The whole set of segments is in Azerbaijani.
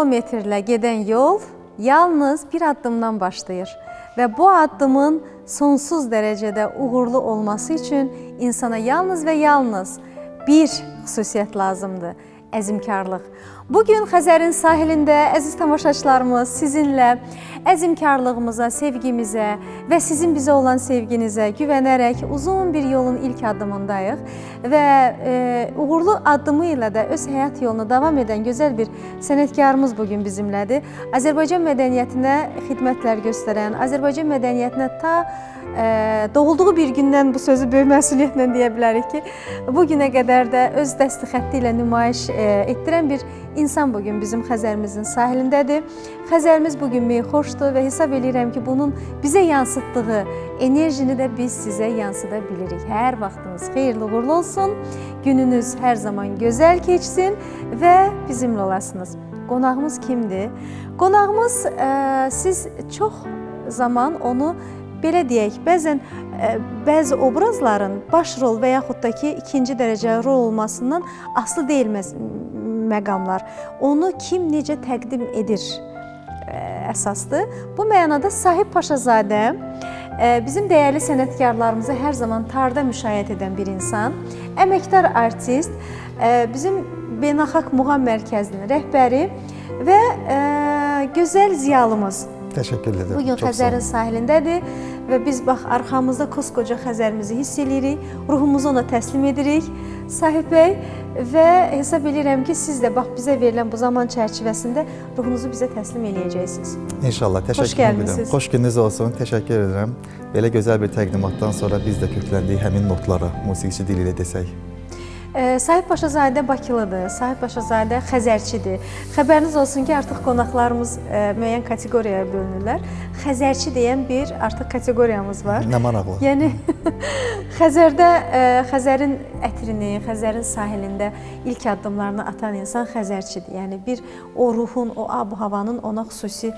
kilometrlə gedən yol yalnız bir addımdan başlayır və bu addımın sonsuz dərəcədə uğurlu olması üçün insana yalnız və yalnız bir xüsusiyyət lazımdır: əzmkarlıq. Bugün Xəzərin sahilində əziz tamaşaçılarımız sizinlə əzmkarlığımıza, sevgimizə və sizin bizə olan sevginizə güvənərək uzun bir yolun ilk addımındayıq və uğurlu addımı ilə də öz həyat yolunu davam edən gözəl bir sənətkarımız bugün bizimlədir. Azərbaycan mədəniyyətinə xidmətlər göstərən, Azərbaycan mədəniyyətinə ta doğulduğu bir gündən bu sözü böyük məsuliyyətlə deyə bilərik ki, bugünə qədər də öz dəsti xətti ilə nümayiş etdirən bir insan bugün bizim Xəzərimizin sahilindədir. Xəzərimiz bugün meyxoşdur və hesab edirəm ki, bunun bizə yansıtdığı enerjini də biz sizə yansıda bilirik. Hər vaxtınız xeyirli uğurlu olsun, gününüz hər zaman gözəl keçsin və bizimlə olasınız. Qonağımız kimdir? Qonağımız, siz çox zaman onu belə deyək, bəzi obrazların baş rol və yaxud da ki, ikinci dərəcə rol olmasından asılı deyilməz məqamlar. Onu kim necə təqdim edir əsasdır. Bu mənada Sahib Paşazadə bizim dəyərli sənətkarlarımızı hər zaman tarda müşahidə edən bir insan, əməkdar artist, bizim Beynəlxalq Muğam Mərkəzinin rəhbəri və gözəl ziyalımız. Təşəkkür edirəm. Bugün Xəzərin sahilindədir və biz bax, arxamızda koskoca Xəzərimizi hiss edirik, ruhumuzu ona təslim edirik. Sahib bəy, və hesab edirəm ki, siz də bax, bizə verilən bu zaman çərçivəsində ruhunuzu bizə təslim eləyəcəksiniz. İnşallah, təşəkkür edirəm. Xoş gününüz olsun, təşəkkür edirəm. Belə gözəl bir təqdimatdan sonra biz də kökləndik həmin notlara, musiqiçi dili ilə desək. Sahib Paşazadə Bakılıdır, Sahib Paşazadə Xəzərçidir. Xəbəriniz olsun ki, artıq qonaqlarımız müəyyən kateqoriyaya bölünürlər. Xəzərçi deyən bir artıq kateqoriyamız var. Nə maraqlı. Yəni, Xəzərdə, Xəzərin ətrini, Xəzərin sahilində ilk addımlarını atan insan Xəzərçidir. Yəni, bir o ruhun, o ab-havanın ona xüsusi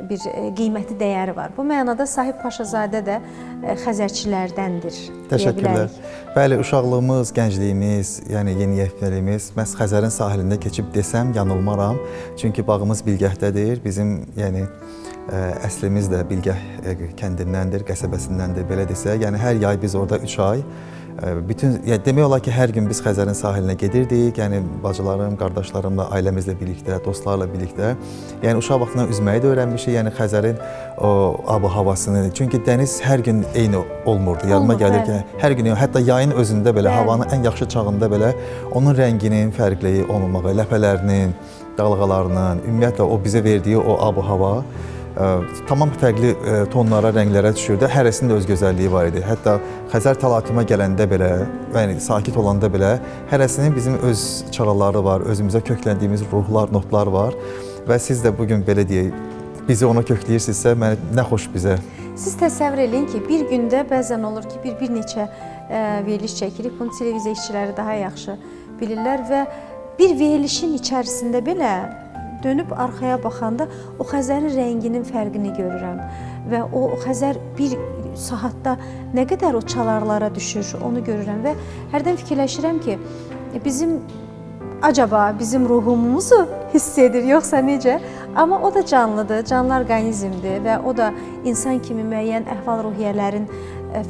bir qiyməti, dəyəri var. Bu mənada Sahib Paşazadə də Xəzərçilərdəndir. Təşəkkürlər. Bəli, uşaqlığımız, gəncliyimiz, yəni yeniyetməliyimiz məhz Xəzərin sahilində keçib desəm yanılmaram. Çünki bağımız Bilgəhdədir. Bizim yəni əslimiz də Bilgəh kəndindəndir, qəsəbəsindəndir, belə desək. Yəni hər yay biz orada 3 ay demək olar ki, hər gün biz Xəzərin sahilinə gedirdik. Yəni bacılarım, qardaşlarımla, ailəmizlə birlikdə, dostlarla birlikdə. Yəni uşaq vaxtından üzməyi də öyrənmişik. Yəni Xəzərin o ab-havasını. Çünki dəniz hər gün eyni olmurdu. Yadıma gəlir ki, hər gün, hətta yayın özündə belə, havanın ən yaxşı çağında belə onun rənginin fərqliyi olmağı, ləpələrinin, dalğalarının, ümumiyyətlə o bizə verdiyi o ab-hava tamam fərqli tonlara, rənglərə düşürdü. Hərəsinin də öz gözəlliyi var idi. Hətta Xəzər təlatümə gələndə belə, yəni sakit olanda belə, hərəsinin bizim öz çaraları var, özümüzə kökləndiyimiz ruhlar, notlar var və siz də bugün belə deyək, bizi ona kökləyirsinizsə, nə xoş bizə. Siz təsəvvür edin ki, bir gündə bəzən olur ki, bir neçə veriliş çəkirik, bunu televiziya işçiləri daha yaxşı bilirlər və bir verilişin içərisində belə dönüb arxaya baxanda o Xəzərin rənginin fərqini görürəm və o Xəzər bir saatda nə qədər o çalarlara düşür, onu görürəm və hərdən fikirləşirəm ki, acaba bizim ruhumuzu hiss edir, yoxsa necə? Amma o da canlıdır, canlı orqanizmdir və o da insan kimi müəyyən əhval-ruhiyyələrin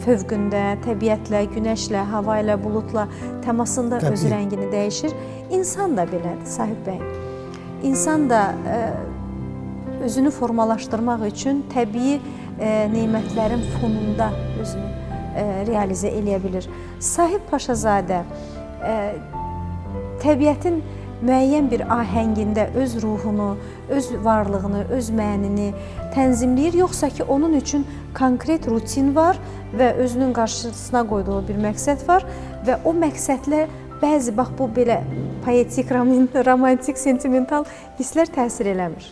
fövqündə, təbiətlə, günəşlə, hava ilə, buludla təmasında öz rəngini dəyişir. İnsan da belədir, Sahib bəy. İnsan da özünü formalaşdırmaq üçün təbii neymətlərin fonunda özünü realizə eləyə bilir. Sahib Paşazadə təbiətin müəyyən bir ahəngində öz ruhunu, öz varlığını, öz mənini tənzimləyir, yoxsa ki, onun üçün konkret rutin var və özünün qarşısına qoyduğu bir məqsəd var və o məqsədlə bəzi, bax, bu belə poetik, romantik, sentimental hisslər təsir eləmir.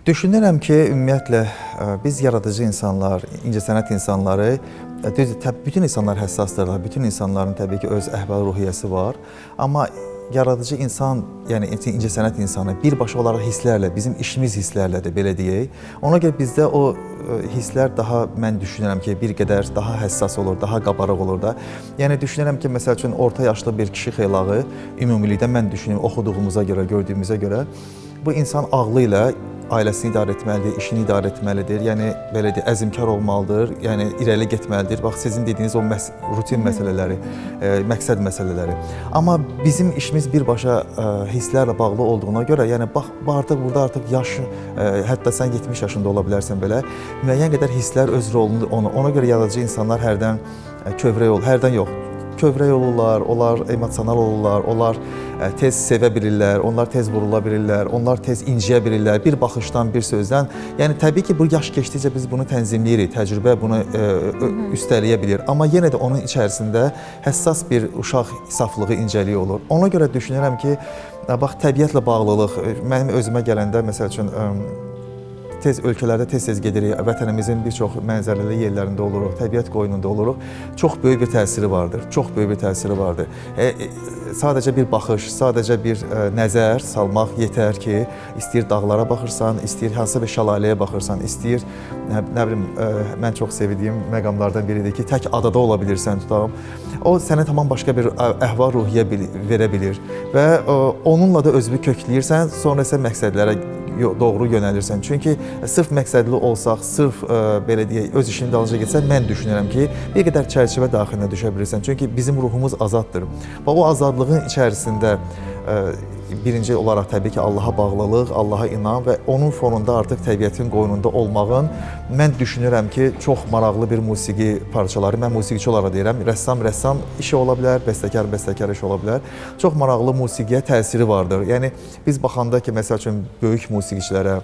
Düşünürəm ki, ümumiyyətlə, biz yaradıcı insanlar, incəsənət insanları, bütün insanlar həssasdırlar, bütün insanların təbii ki, öz əhval-ruhiyyəsi var. Amma yaradıcı insan, yəni incəsənət insanı birbaşa olaraq hisslərlə, bizim işimiz hisslərlədir, belə deyək. Ona görə bizdə o hisslər daha, mən düşünürəm ki, bir qədər daha həssas olur, daha qabarıq olur da. Yəni, düşünürəm ki, məsəl üçün, orta yaşlı bir kişi xeylağı, ümumilikdə mən düşünürəm, oxuduğumuza görə, gördüyümüzə görə, bu insan ağlı ilə ailəsini idarə etməlidir, işini idarə etməlidir. Yəni belə deyək, əzmkar olmalıdır, yəni irəli getməlidir. Bax sizin dediyiniz o rutin məsələləri, məqsəd məsələləri. Amma bizim işimiz birbaşa hisslərlə bağlı olduğuna görə, yəni bax artıq burada artıq yaş, hətta sən 70 yaşında ola bilərsən belə, müəyyən qədər hisslər öz rolunu ona görə yaradıcı insanlar hərdən kövrək olur, hərdən yox. Kövrək olurlar, onlar emosional olurlar, onlar tez sevə bilirlər, onlar tez vurula bilirlər, onlar tez inciyə bilirlər, bir baxışdan, bir sözdən. Yəni təbii ki, bu yaş keçdikcə biz bunu tənzimləyirik, təcrübə bunu üstələyə bilir. Amma yenə də onun içərisində həssas bir uşaq saflığı, incəliyi olur. Ona görə düşünürəm ki, bax təbiətlə bağlılıq, mənim özümə gələndə məsəl üçün tez ölkələrdə tez-tez gedirik, vətənimizin bir çox mənzərəli yerlərində oluruq, təbiət qoynunda oluruq. Çox böyük bir təsiri vardır, çox böyük bir təsiri vardır. Sadəcə bir baxış, sadəcə bir nəzər salmaq yetər ki, istəyir dağlara baxırsan, istəyir hansısa bir şəlaləyə baxırsan, istəyir, nə bilim, mən çox sevdiyim məqamlardan biridir ki, tək adada ola bilirsən tutaq. O sənə tamam başqa bir əhval-ruhiyyə verə bilir və onunla da özünü kökləyirsən, sonra isə məqsədlərə doğru yönəlirsən. Çünki sırf məqsədli olsaq, sırf belə deyək, öz işinin dalınca getsən, mən düşünürəm ki, bir qədər çərçivə daxilinə düşə bilirsən. Çünki bizim ruhumuz azaddır. Və o azadlığın içərisində birinci olaraq təbii ki, Allaha bağlılıq, Allaha inan və onun fonunda artıq təbiətin qoynunda olmağın mən düşünürəm ki, çox maraqlı bir musiqi parçaları, mən musiqiçi olaraq deyirəm, rəssam işi ola bilər, bəstəkar işi ola bilər. Çox maraqlı musiqiyə təsiri vardır. Yəni biz baxanda ki, məsəl üçün böyük musiqiçilərə,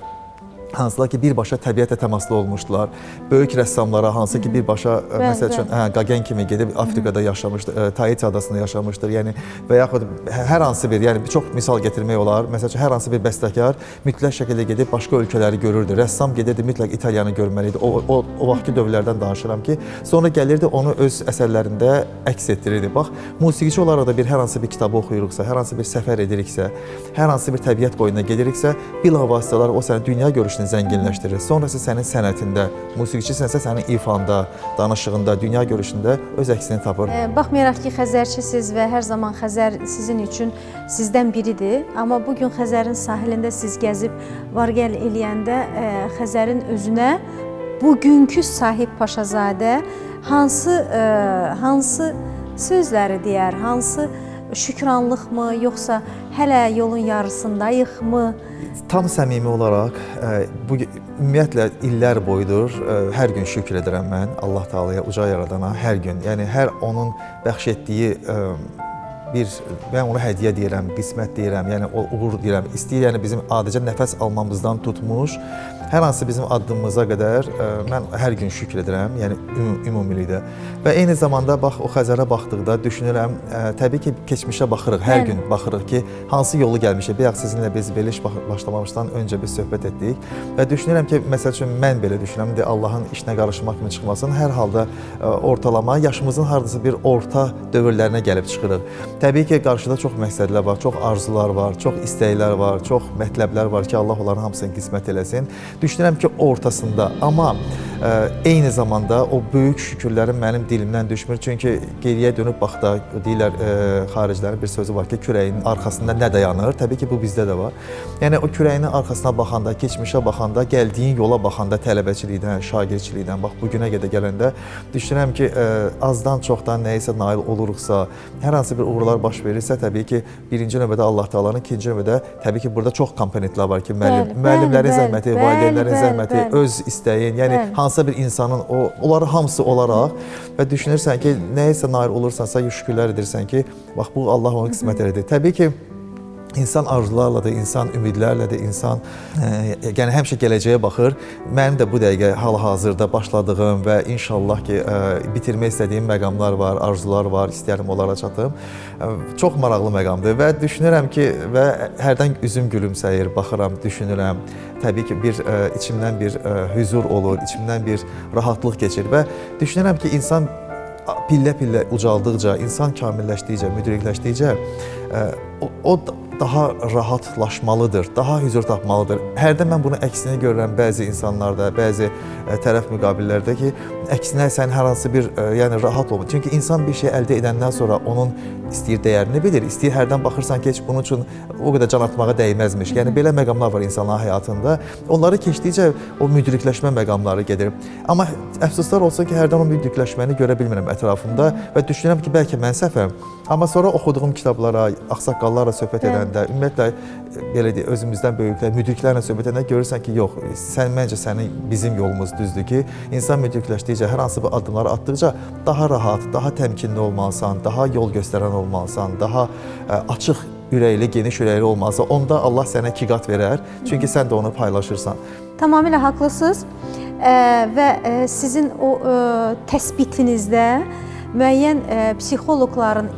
hansılar ki, birbaşa təbiətlə təmaslı olmuşdular. Böyük rəssamlara, hansı ki, birbaşa, məsəl üçün, Qagen kimi gedib Afrikada yaşamışdır, Tahiti adasında yaşamışdır. Yəni, və yaxud hər hansı bir, yəni çox misal gətirmək olar. Məsəl üçün, hər hansı bir bəstəkar mütləq şəkildə gedib başqa ölkələri görürdü. Rəssam gedirdi, mütləq İtaliyanı görməliydi. O vaxtki dövrlərdən danışıram ki, sonra gəlirdi, onu öz əsərlərində əks etdirirdi. Bax, musiqiçi olaraq da hər hansı bir kitabı oxuyuruqsa, hər hansı bir səfər ediriksə, hər hansı bir təbiət qoynuna gediriksə, bilavasitələr o sənə dünya görüşünü zənginləşdirir. Sonrası sənin sənətində, musiqiçisənsə sənin ifanda, danışığında, dünya görüşündə öz əksini tapır. Baxmayaraq ki, Xəzərçisiz və hər zaman Xəzər sizin üçün sizdən biridir. Amma bugün Xəzərin sahilində siz gəzib var-gəl eləyəndə Xəzərin özünə bugünkü Sahib Paşazadə hansı sözləri deyər, hansı şükranlıqmı, yoxsa hələ yolun yarısındayıqmı? Tam səmimi olaraq, ümumiyyətlə illər boyudur, hər gün şükür edirəm mən Allah Taalaya, uca yaradana, hər gün. Yəni, hər onun bəxş etdiyi mən ona hədiyyə deyirəm, qismət deyirəm, yəni uğur deyirəm. İstəyir, yəni bizim adicə nəfəs almamızdan tutmuş, hər hansı bizim addımımıza qədər mən hər gün şükür edirəm, yəni ümumilikdə. Və eyni zamanda bax, o Xəzərə baxdıqda düşünürəm, təbii ki, keçmişə baxırıq, hər gün baxırıq ki, hansı yolu gəlmişik. Bayaq sizinlə biz veriliş başlamamışdan öncə bir söhbət etdik və düşünürəm ki, məsəl üçün mən belə düşünürəm, Allahın işinə qarışmaq kimi çıxmasın, hər halda ortalama, yaşımızın hardasa bir orta dövrlərinə gəlib çıxırıq. Təbii ki, qarşıda çox məqsədlər var, çox arzular var, çox istəklər var, çox mətləblər var ki, Allah onların hamısını qismət eləsin. Düşünürəm ki, ortasında, amma eyni zamanda o böyük şükürlərin mənim dilimdən düşmür. Çünki geriyə dönüb baxda, deyirlər, xaricilərin bir sözü var ki, kürəyinin arxasında nə dayanır? Təbii ki, bu bizdə də var. Yəni, o kürəyinin arxasına baxanda, keçmişə baxanda, gəldiyin yola baxanda, tələbəçilikdən, şagirdçilikdən, bax, bugünə qədər gələndə düşünürəm ki, azdan çoxdan nəyisə nail oluruqsa, hər hansı bir uğurlar baş verirsə, təbii ki, birinci növbədə Allah Taalanın, ikinci növbədə təbii ki, burada çox komponentlər var ki, müəllimlərin zəhməti, valideynlərin zəhməti, öz istəyin, yəni hansısa bir insanın, onları hamısı olaraq və düşünürsən ki, nəyisə nail olursansa, şükürlər edirsən ki, bax, bu Allah onu qismət elədi. Təbii ki, İnsan arzularladır, insan ümidlərlədir, insan yəni həmişə gələcəyə baxır. Mənim də bu dəqiqə hal-hazırda başladığım və inşallah ki, bitirmək istədiyim məqamlar var, arzular var, istəyərəm onlara çatım. Çox maraqlı məqamdır və düşünürəm ki, və hərdən üzüm gülümsəyir, baxıram, düşünürəm. Təbii ki, içimdən bir hüzur olur, içimdən bir rahatlıq keçir və düşünürəm ki, insan pillə-pillə ucaldıqca, insan kamilləşdikcə, müdrikləşdikcə o daha rahatlaşmalıdır, daha huzur tapmalıdır. Hərdən mən bunu əksini görürəm bəzi insanlarda, bəzi tərəf müqabillərdə ki, əksinə sən hər hansı bir yəni rahat olma. Çünki insan bir şey əldə edəndən sonra onun istəyir dəyərini bilir, istəyir hərdən baxırsan ki, heç bunun üçün o qədər can atmağa dəyməzmiş. Yəni belə məqamlar var insanların həyatında. Onları keçdikcə o müdrikləşmə məqamları gedir. Amma əfsuslar olsa ki, hərdən o müdrikləşməni görə bilmirəm ətrafımda və düşünürəm ki, bəlkə mən səhvəm. Amma sonra oxuduğum kitablara, ağsaqqallarla söhbət edəndə, ümumiyyətlə belə deyək, özümüzdən böyüklər, müdriklərlə söhbət edəndə görürsən ki, yox, məncə sənin bizim yolumuz düzdür ki, insan müdrikləşdikcə, hər hansı bir addımları atdıqca daha rahat, daha təmkinli olmalısan, daha yol göstərən olmalısan, daha açıq ürəkli, geniş ürəkli olmalısan, onda Allah sənə 2 qat verər, çünki sən də onu paylaşırsan. Tamamilə haqlısınız və sizin o təsbitinizdə müəyyən psixoloqların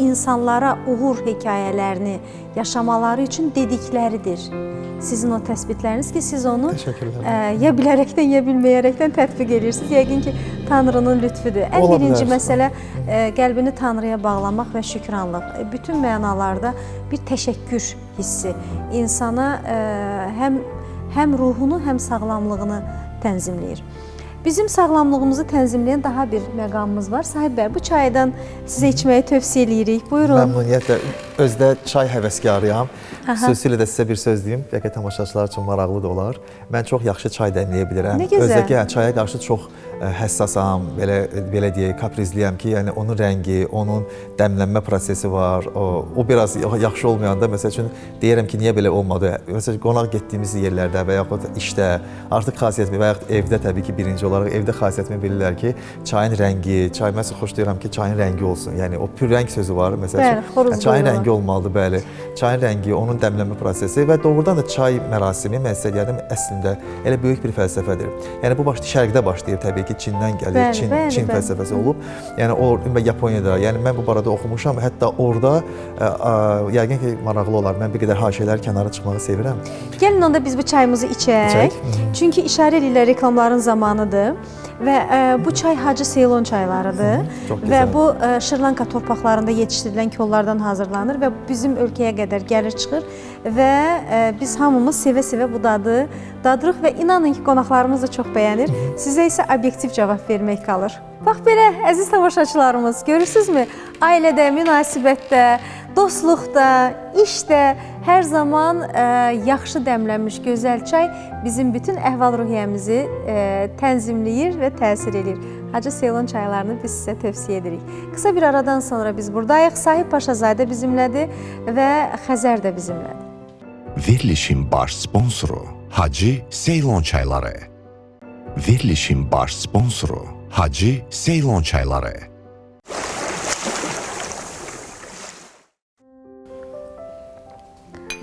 insanlara uğur hekayələrini yaşamaları üçün dedikləridir. Sizin o təsbitləriniz ki, siz onu ya bilərəkdən, ya bilməyərəkdən tətbiq edirsiniz. Yəqin ki, Tanrının lütfüdür. Ən birinci məsələ qəlbini Tanrıya bağlamaq və şükranlıq. Bütün mənalarda bir təşəkkür hissi insana həm ruhunu, həm sağlamlığını tənzimləyir. Bizim sağlamlığımızı tənzimləyən daha bir məqamımız var. Sahib bəy, bu çaydan sizə içməyi tövsiyə edirik. Buyurun. Məmnuniyyətlə. Özdə çay həvəskarıyam. Xüsusilə də sizə bir söz deyim, bəlkə tamaşaçılar üçün maraqlı da olar. Mən çox yaxşı çay dəmləyə bilirəm. Nə gözəl. Özdə ki, çaya qarşı çox həssasam, belə deyək, kaprizliyəm ki, yəni onun rəngi, onun dəmlənmə prosesi var. O biraz yaxşı olmayanda, məsəl üçün deyirəm ki, niyə belə olmadı? Məsələn, qonaq getdiyimiz yerlərdə və yaxud işdə artıq xasiyyətimi və yaxud evdə təbii ki, birinci olaraq evdə xasiyyətimi bilirlər ki, çayın rəngi, çay məsələn xoşlayıram ki, çayın rəngi olsun. Yəni o pürrəng sözü var məsələn. Çayın rəngi olmalıdır, bəli. Çayın rəngi, onun dəmlənmə prosesi və doğrudan da çay mərasimi mən sizə deyərdim, əslində elə böyük bir fəlsəfədir. Yəni bu şərqdə başlayıb təbii ki, Çindən gəlir, Çin fəlsəfəsi olub. Yəni o Yaponiyada, yəni mən bu barədə oxumuşam, hətta orada yəqin ki, maraqlı olar. Mən bir qədər haşiyələr kənara çıxmağı sevirəm. Gəlin onda biz bu çayımızı içək. Çünki işarə ilə reklamların zamanıdır və bu çay Hacı Seylon çaylarıdır və bu Şri-Lanka torpaqlarında yetişdirilən kollardan hazırlanır və bizim ölkəyə qədər gəlir çıxır və biz hamımız sevə-sevə bu dadı dadırıq və inanın ki, qonaqlarımız da çox bəyənir. Sizə isə obyektiv cavab vermək qalır. Bax belə, əziz tamaşaçılarımız, görürsünüzmü? Ailədə, münasibətdə, dostluqda, işdə hər zaman yaxşı dəmlənmiş gözəl çay bizim bütün əhval-ruhiyyəmizi tənzimləyir və təsir edir. Hacı Seylon çaylarını biz sizə tövsiyə edirik. Qısa bir aradan sonra biz buradayıq. Sahib Paşazadə bizimlədir və Xəzər də bizimlədir. Verilişin baş sponsoru Hacı Seylon çayları. Verilişin baş sponsoru Hacı Seylon çayları.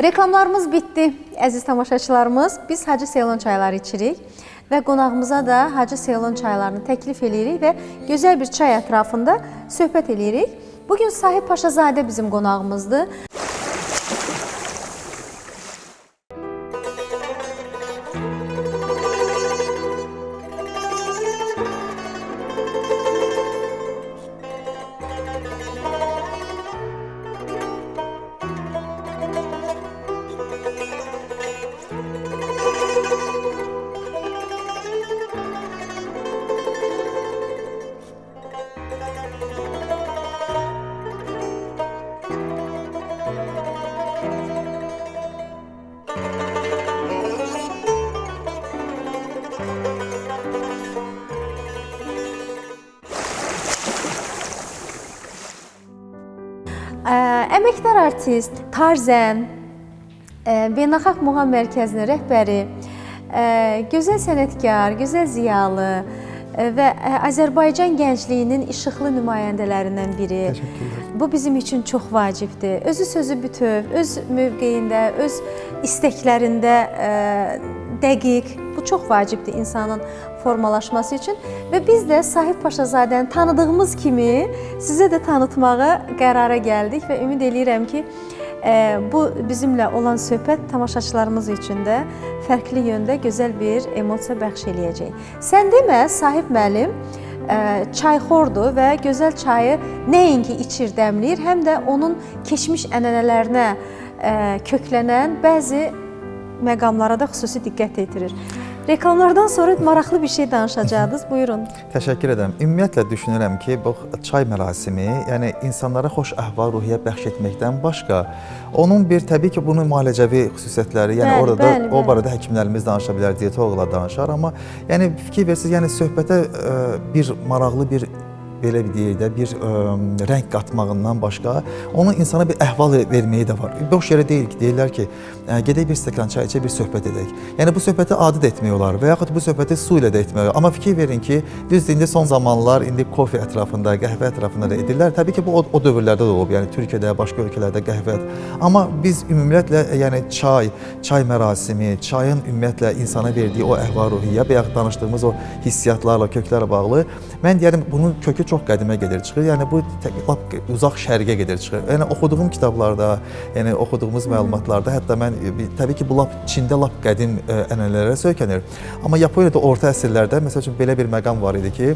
Reklamlarımız bitdi, əziz tamaşaçılarımız. Biz Hacı Seylon çayları içirik və qonağımıza da Hacı Seylon çaylarını təklif edirik və gözəl bir çay ətrafında söhbət edirik. Bugün Sahib Paşazadə bizim qonağımızdır. Əməkdar artist, Tarzən, Beynəlxalq Muğam Mərkəzinin rəhbəri, gözəl sənətkar, gözəl ziyalı və Azərbaycan gəncliyinin işıqlı nümayəndələrindən biri. Bu bizim üçün çox vacibdir. Özü sözü bütöv, öz mövqeyində, öz istəklərində dəqiq. Bu çox vacibdir insanın formalaşması üçün və biz də Sahib Paşazadəni tanıdığımız kimi sizə də tanıtmağa qərara gəldik və ümid edirəm ki, bu bizimlə olan söhbət tamaşaçılarımız üçün də fərqli yöndə gözəl bir emosiya bəxş eləyəcək. Sən demə, Sahib müəllim çayxordur və gözəl çayı nəinki içir, dəmləyir, həm də onun keçmiş ənənələrinə köklənən bəzi məqamlara da xüsusi diqqət yetirir. Reklamlardan sonra maraqlı bir şey danışacağınız. Buyurun. Təşəkkür edirəm. Ümumiyyətlə düşünürəm ki, bu çay mərasimi, yəni insanlara xoş əhval-ruhiyyə bəxş etməkdən başqa, onun bir təbii ki, bunun müalicəvi xüsusiyyətləri, yəni Bəli, orada bəli, da o bəli. barədə həkimlərimiz danışa bilər, dietoloqlar danışar, amma yəni fikir versiniz, yəni söhbətə bir maraqlı bir belə bir deyək də bir rəng qatmağından başqa onun insana bir əhval verməyi də var. Boş yerə deyil ki, deyirlər ki, gedək bir stəkan çay içə, bir söhbət edək. Yəni bu söhbəti adət etmək olar və yaxud bu söhbəti su ilə də etmək olar. Amma fikir verin ki, düzdür, indi son zamanlar indi kofe ətrafında, qəhvə ətrafında da edirlər. Təbii ki, bu o dövrlərdə də olub, yəni Türkiyədə, başqa ölkələrdə qəhvə. Amma biz ümumiyyətlə yəni çay mərasimi, çayın ümumiyyətlə insana verdiyi o əhval-ruhiyyə və yaxud danışdığımız o hissiyatlarla, köklərlə bağlı, mən deyərəm bunun kökü çox qədimə gedir çıxır. Yəni bu lap uzaq şərqə gedir çıxır. Yəni oxuduğum kitablarda, yəni oxuduğumuz məlumatlarda, hətta mən təbii ki, bu lap Çində lap qədim ənənələrə söykənir. Amma Yaponiyada orta əsrlərdə məsəl üçün belə bir məqam var idi ki,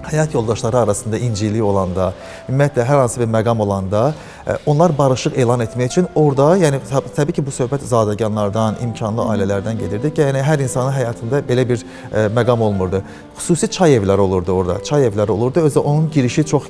həyat yoldaşları arasında incilik olanda, ümumiyyətlə hər hansı bir məqam olanda, onlar barışıq elan etmək üçün orada, yəni təbii ki, bu söhbət zadəganlardan, imkanlı ailələrdən gedirdi ki, yəni hər insanın həyatında belə bir məqam olmurdu. Xüsusi çay evləri olurdu orada, çay evləri olurdu, özü onun girişi çox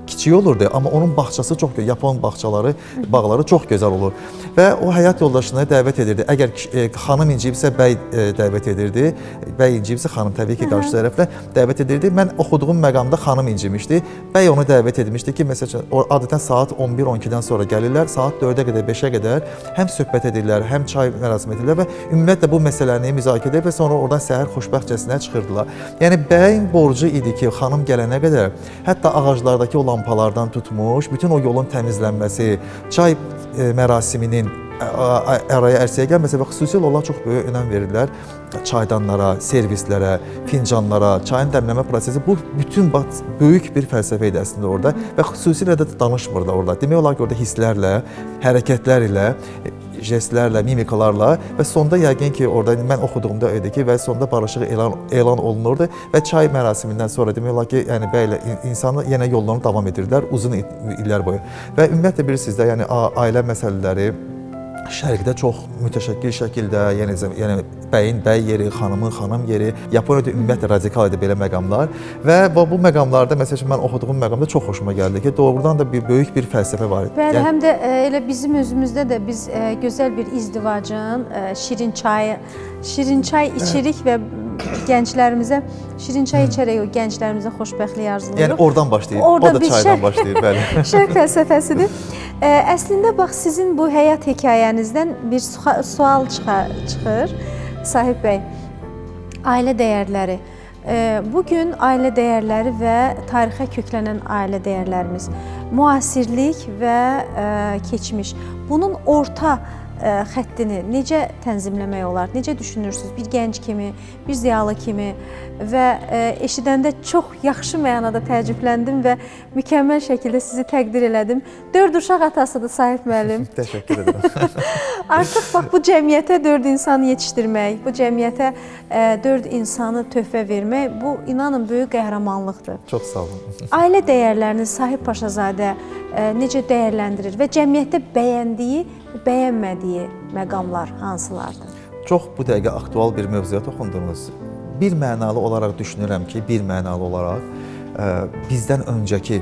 kiçik olurdu, amma onun bağçası çox gözəl, Yapon bağları çox gözəl olur. Və o həyat yoldaşını dəvət edirdi. Əgər xanım incibsə bəy dəvət edirdi, bəy incibsə xanım təbii ki, qarşı tərəflə dəvət edirdi. Mən oxuduğum məqamda xanım incimişdi. Bəy onu dəvət etmişdi ki, məsələn, adətən saat 11-12-dən sonra gəlirlər, saat 4-ə qədər, 5-ə qədər həm söhbət edirlər, həm çay mərasimi edirlər və ümumiyyətlə bu məsələni müzakirə edir və sonra oradan səhər xoşbəxtcəsinə çıxırdılar. Yəni bəyin borcu idi ki, xanım gələnə qədər hətta ağaclardakı o lampalardan tutmuş, bütün o yolun təmizlənməsi, çay mərasiminin araya ərsəyə gəlməsə və xüsusilə onlar çox böyük önəm verirlər çaydanlara, servislərə, fincanlara, çayın dəmləmə prosesi. Bu bütün böyük bir fəlsəfə idi əslində orada və xüsusilə də danışmırdı orada. Demək olar ki, orada hisslərlə, hərəkətlər ilə, jestlərlə, mimikalarla və sonda yəqin ki, orada mən oxuduğumda öyle ki və sonda barışıq elan olunurdu və çay mərasimindən sonra demək olar ki, yəni bəylə insanlar yenə yollarını davam edirdilər uzun illər boyu. Və ümumiyyətlə bilirsiniz də, yəni ailə məsələləri Şərqdə çox mütəşəkkil şəkildə, yəni bəyin bəy yeri, xanımın xanım yeri, Yaponiyada ümumiyyətlə radikal idi belə məqamlar və bu məqamlarda məsələn mən oxuduğum məqamda çox xoşuma gəldi ki, doğrudan da böyük bir fəlsəfə var idi. Bəli, həm də elə bizim özümüzdə də biz gözəl bir izdivacın şirin çay içirik və gənclərimizə şirin çay içərək o gənclərimizə xoşbəxtlik arzulayırıq. Yəni oradan başlayır, o da çaydan başlayır, bəli. Şərq fəlsəfəsidir. Əslində bax sizin bu həyat hekayənizdən bir sual çıxır Sahib bəy. Ailə dəyərləri. Bugün ailə dəyərləri və tarixə köklənən ailə dəyərlərimiz, müasirlik və keçmiş. Bunun orta xəttini necə tənzimləmək olar? Necə düşünürsünüz? Bir gənc kimi, bir ziyalı kimi və eşidəndə çox yaxşı mənada təəccübləndim və mükəmməl şəkildə sizi təqdir elədim. 4 uşaq atasıdır Sahib müəllim. Təşəkkür edirəm. Artıq bax bu cəmiyyətə 4 insanı yetişdirmək, bu cəmiyyətə 4 insanı töhfə vermək, bu inanın böyük qəhrəmanlıqdır. Çox sağ olun. Ailə dəyərlərini Sahib Paşazadə necə dəyərləndirir və cəmiyyətdə bəyəndiyi, bəyənmədiyi məqamlar hansılardır? Çox bu dəqiqə aktual bir mövzuya toxundunuz. Bir mənalı olaraq düşünürəm ki, bizdən öncəki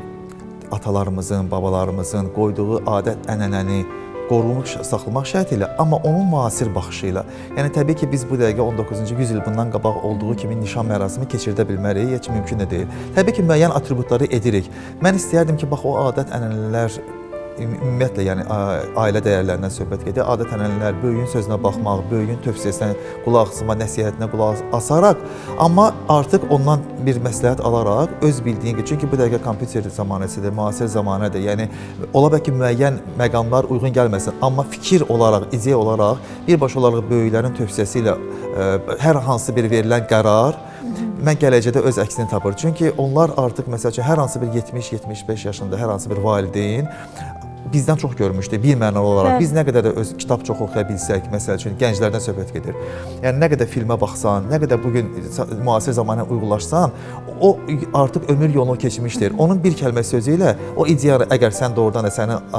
atalarımızın, babalarımızın qoyduğu adət-ənənəni qorunub saxlamaq şərti ilə, amma onun müasir baxışı ilə. Yəni təbii ki, biz bu dəqiqə 19-cu yüzyıl bundan qabaq olduğu kimi nişan mərasimi keçirdə bilmərik, heç mümkün də deyil. Təbii ki, müəyyən atributları edirik. Mən istəyərdim ki, bax o adət-ənənələr ümumiyyətlə, yəni ailə dəyərlərindən söhbət gedir. Adət-ənənələr, böyüyün sözünə baxmaq, böyüyün tövsiyəsinə qulaq asma, nəsihətinə qulaq asaraq, amma artıq ondan bir məsləhət alaraq öz bildiyin ki, çünki bu dəqiqə kompüter zamanəsidir, müasir zamanədir. Yəni ola bilər ki, müəyyən məqamlar uyğun gəlməsin, amma fikir olaraq, ideya olaraq birbaşa olaraq böyüklərin tövsiyəsi ilə hər hansı bir verilən qərar mən gələcəkdə öz əksini tapır. Çünki onlar artıq məsəl üçün hər hansı bir 70-75 yaşında hər hansı bir valideyn bizdən çox görmüşdü, bir mənalı olaraq. Biz nə qədər də öz kitab çox oxuya bilsək, məsəl üçün gənclərdən söhbət gedir. Yəni nə qədər filmə baxsan, nə qədər bugün müasir zamana uyğunlaşsan, o artıq ömür yolunu keçmişdir. Onun bir kəlmə sözü ilə o ideyanı əgər sən doğrudan da sənin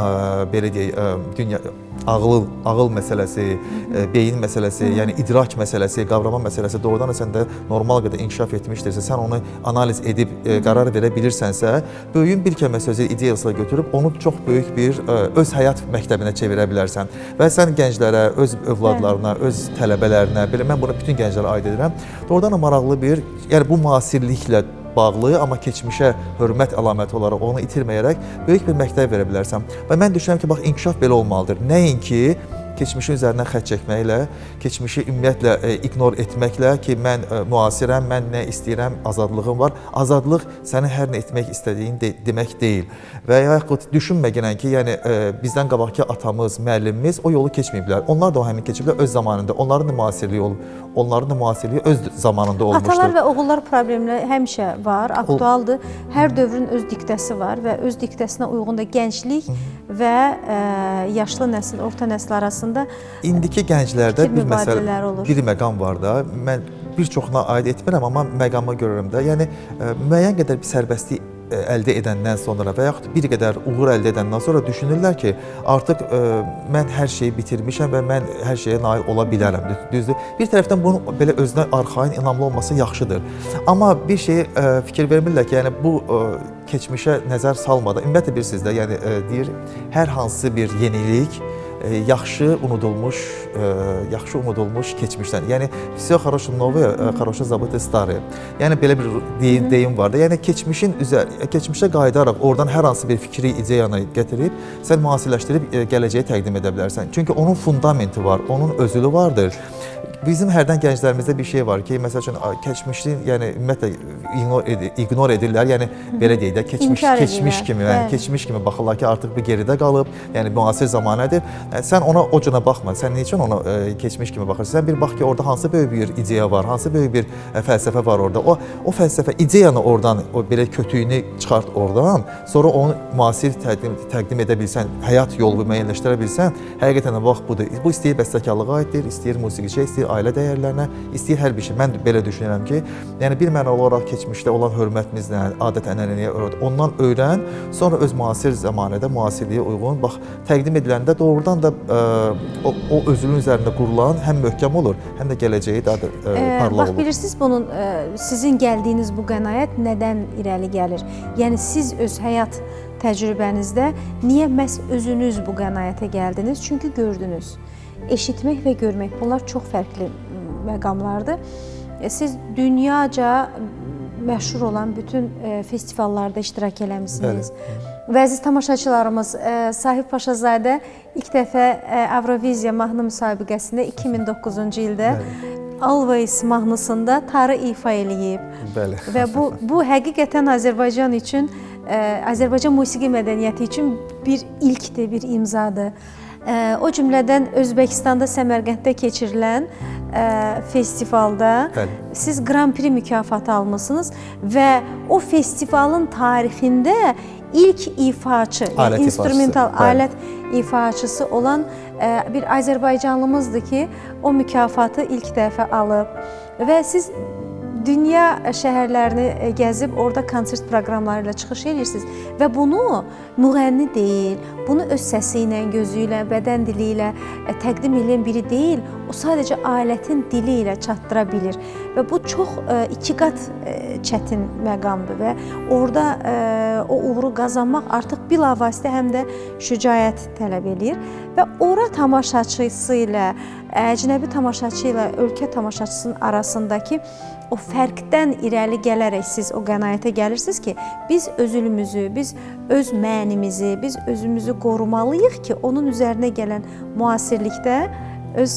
belə deyək, dünya ağıl məsələsi, beyin məsələsi, yəni idrak məsələsi, qavrama məsələsi doğrudan da səndə normal qədər inkişaf etmişdirsə, sən onu analiz edib qərar verə bilirsənsə, böyüyün bir kəlmə sözü ideyasına götürüb onu çox böyük bir öz həyat məktəbinə çevirə bilərsən. Və sən gənclərə, öz övladlarına, öz tələbələrinə, belə mən bunu bütün gənclərə aid edirəm. Doğrudan da maraqlı bir, yəni bu müasirliklə bağlı, amma keçmişə hörmət əlaməti olaraq onu itirməyərək böyük bir məktəb verə bilərsən. Və mən düşünürəm ki, bax, inkişaf belə olmalıdır. Nəinki keçmişin üzərindən xətt çəkməklə, keçmişi ümumiyyətlə ignor etməklə ki, mən müasirəm, mən nə istəyirəm, azadlığım var. Azadlıq sənin hər nə etmək istədiyin demək deyil. Və yaxud düşünməyən ki, yəni bizdən qabaqki atamız, müəllimimiz o yolu keçməyiblər. Onlar da o həmin keçiblər öz zamanında. Onların da müasirliyi olub. Onların da müasirliyi öz zamanında olmuşdur. Atalar və oğullar problemləri həmişə var, aktualdır. Hər dövrün öz diktəsi var və öz diktəsinə uyğun da gənclik və yaşlı nəsil, orta nəsil arasında İndiki gənclərdə bir məsələ, olur. bir məqam var da. Mən bir çoxuna aid etmirəm, amma məqamı görürəm də. Yəni müəyyən qədər bir sərbəstlik əldə edəndən sonra və yaxud bir qədər uğur əldə edəndən sonra düşünürlər ki, artıq mən hər şeyi bitirmişəm və mən hər şeyə nail ola bilərəm. Düzdür? Bir tərəfdən bunun belə özünə arxain, inamlı olması yaxşıdır. Amma bir şeyi fikir vermirlər ki, yəni bu keçmişə nəzər salmadan, ümumiyyətlə bilirsiniz də, yəni deyir, hər hansı bir yenilik yaxşı unudulmuş keçmişdən. Yəni всё хорошо новое, хорошо забыто старое. Yəni belə bir deyim var da. Yəni keçmişə qayıdaraq oradan hər hansı bir fikri, ideyanı gətirib sən müasirləşdirib gələcəyi təqdim edə bilərsən. Çünki onun fundamenti var, onun özülü vardır. Bizim hərdən gənclərimizdə bir şey var ki, məsəl üçün keçmişin, yəni ümumiyyətlə ignor edirlər. Yəni belə deyək də, keçmiş kimi baxırlar ki, artıq bu geridə qalıb, yəni müasir zamanədir. Sən ona o cürə baxma. Sən niçin ona keçmiş kimi baxırsan? Sən bir bax ki, orada hansı böyük bir ideya var, hansı böyük bir fəlsəfə var orada. O fəlsəfə ideyanı oradan, o belə kötüyünü çıxart oradan, sonra onu müasir təqdim edə bilsən, həyat yolu müəyyənləşdirə bilsən, həqiqətən də bax budur. Bu istəyir bəstəkarlığa aiddir, istəyir musiqiçiyə, istəyir ailə dəyərlərinə, istəyir hər bir şey. Mən belə düşünürəm ki, yəni bir mənalı olaraq keçmişdə olan hörmətimizlə, adət-ənənəyə ondan öyrən, sonra öz müasir zamanədə, müasirliyə uyğun, bax, təqdim ediləndə doğrudan da o özünün üzərində qurulan həm möhkəm olur, həm də gələcəyi daha da parlaq olur. Bax, bilirsiniz, bunun sizin gəldiyiniz bu qənaət nədən irəli gəlir? Yəni, siz öz həyat təcrübənizdə niyə məhz özünüz bu qənaətə gəldiniz? Çünki gördünüz. Eşitmək və görmək, bunlar çox fərqli məqamlardır. Siz dünyaca məşhur olan bütün festivallarda iştirak eləmişsiniz. Və əziz tamaşaçılarımız, Sahib Paşazadə ilk dəfə Avroviziya mahnı müsabiqəsində 2009-cu ildə Always mahnısında tarı ifa eləyib. Və bu həqiqətən Azərbaycan üçün, Azərbaycan musiqi mədəniyyəti üçün bir ilkdir, bir imzadır. O cümlədən Özbəkistanda Səmərqənddə keçirilən festivalda siz Grand Prix mükafatı almışsınız və o festivalın tarixində ilk ifaçı, yəni instrumental alət ifaçısı olan bir Azərbaycanlımızdır ki, o mükafatı ilk dəfə alıb və siz dünya şəhərlərini gəzib, orada konsert proqramları ilə çıxış edirsiniz və bunu müğənni deyil, bunu öz səsi ilə, gözü ilə, bədən dili ilə təqdim edən biri deyil, o sadəcə alətin dili ilə çatdıra bilir və bu çox iki qat çətin məqamdır və orada o uğuru qazanmaq artıq bilavasitə həm də şücaət tələb edir və ora tamaşaçısı ilə, əcnəbi tamaşaçı ilə ölkə tamaşaçısının arasındakı o fərqdən irəli gələrək siz o qənaətə gəlirsiniz ki, biz özümüzü, biz öz mənimizi, biz özümüzü qorumalıyıq ki, onun üzərinə gələn müasirlikdə öz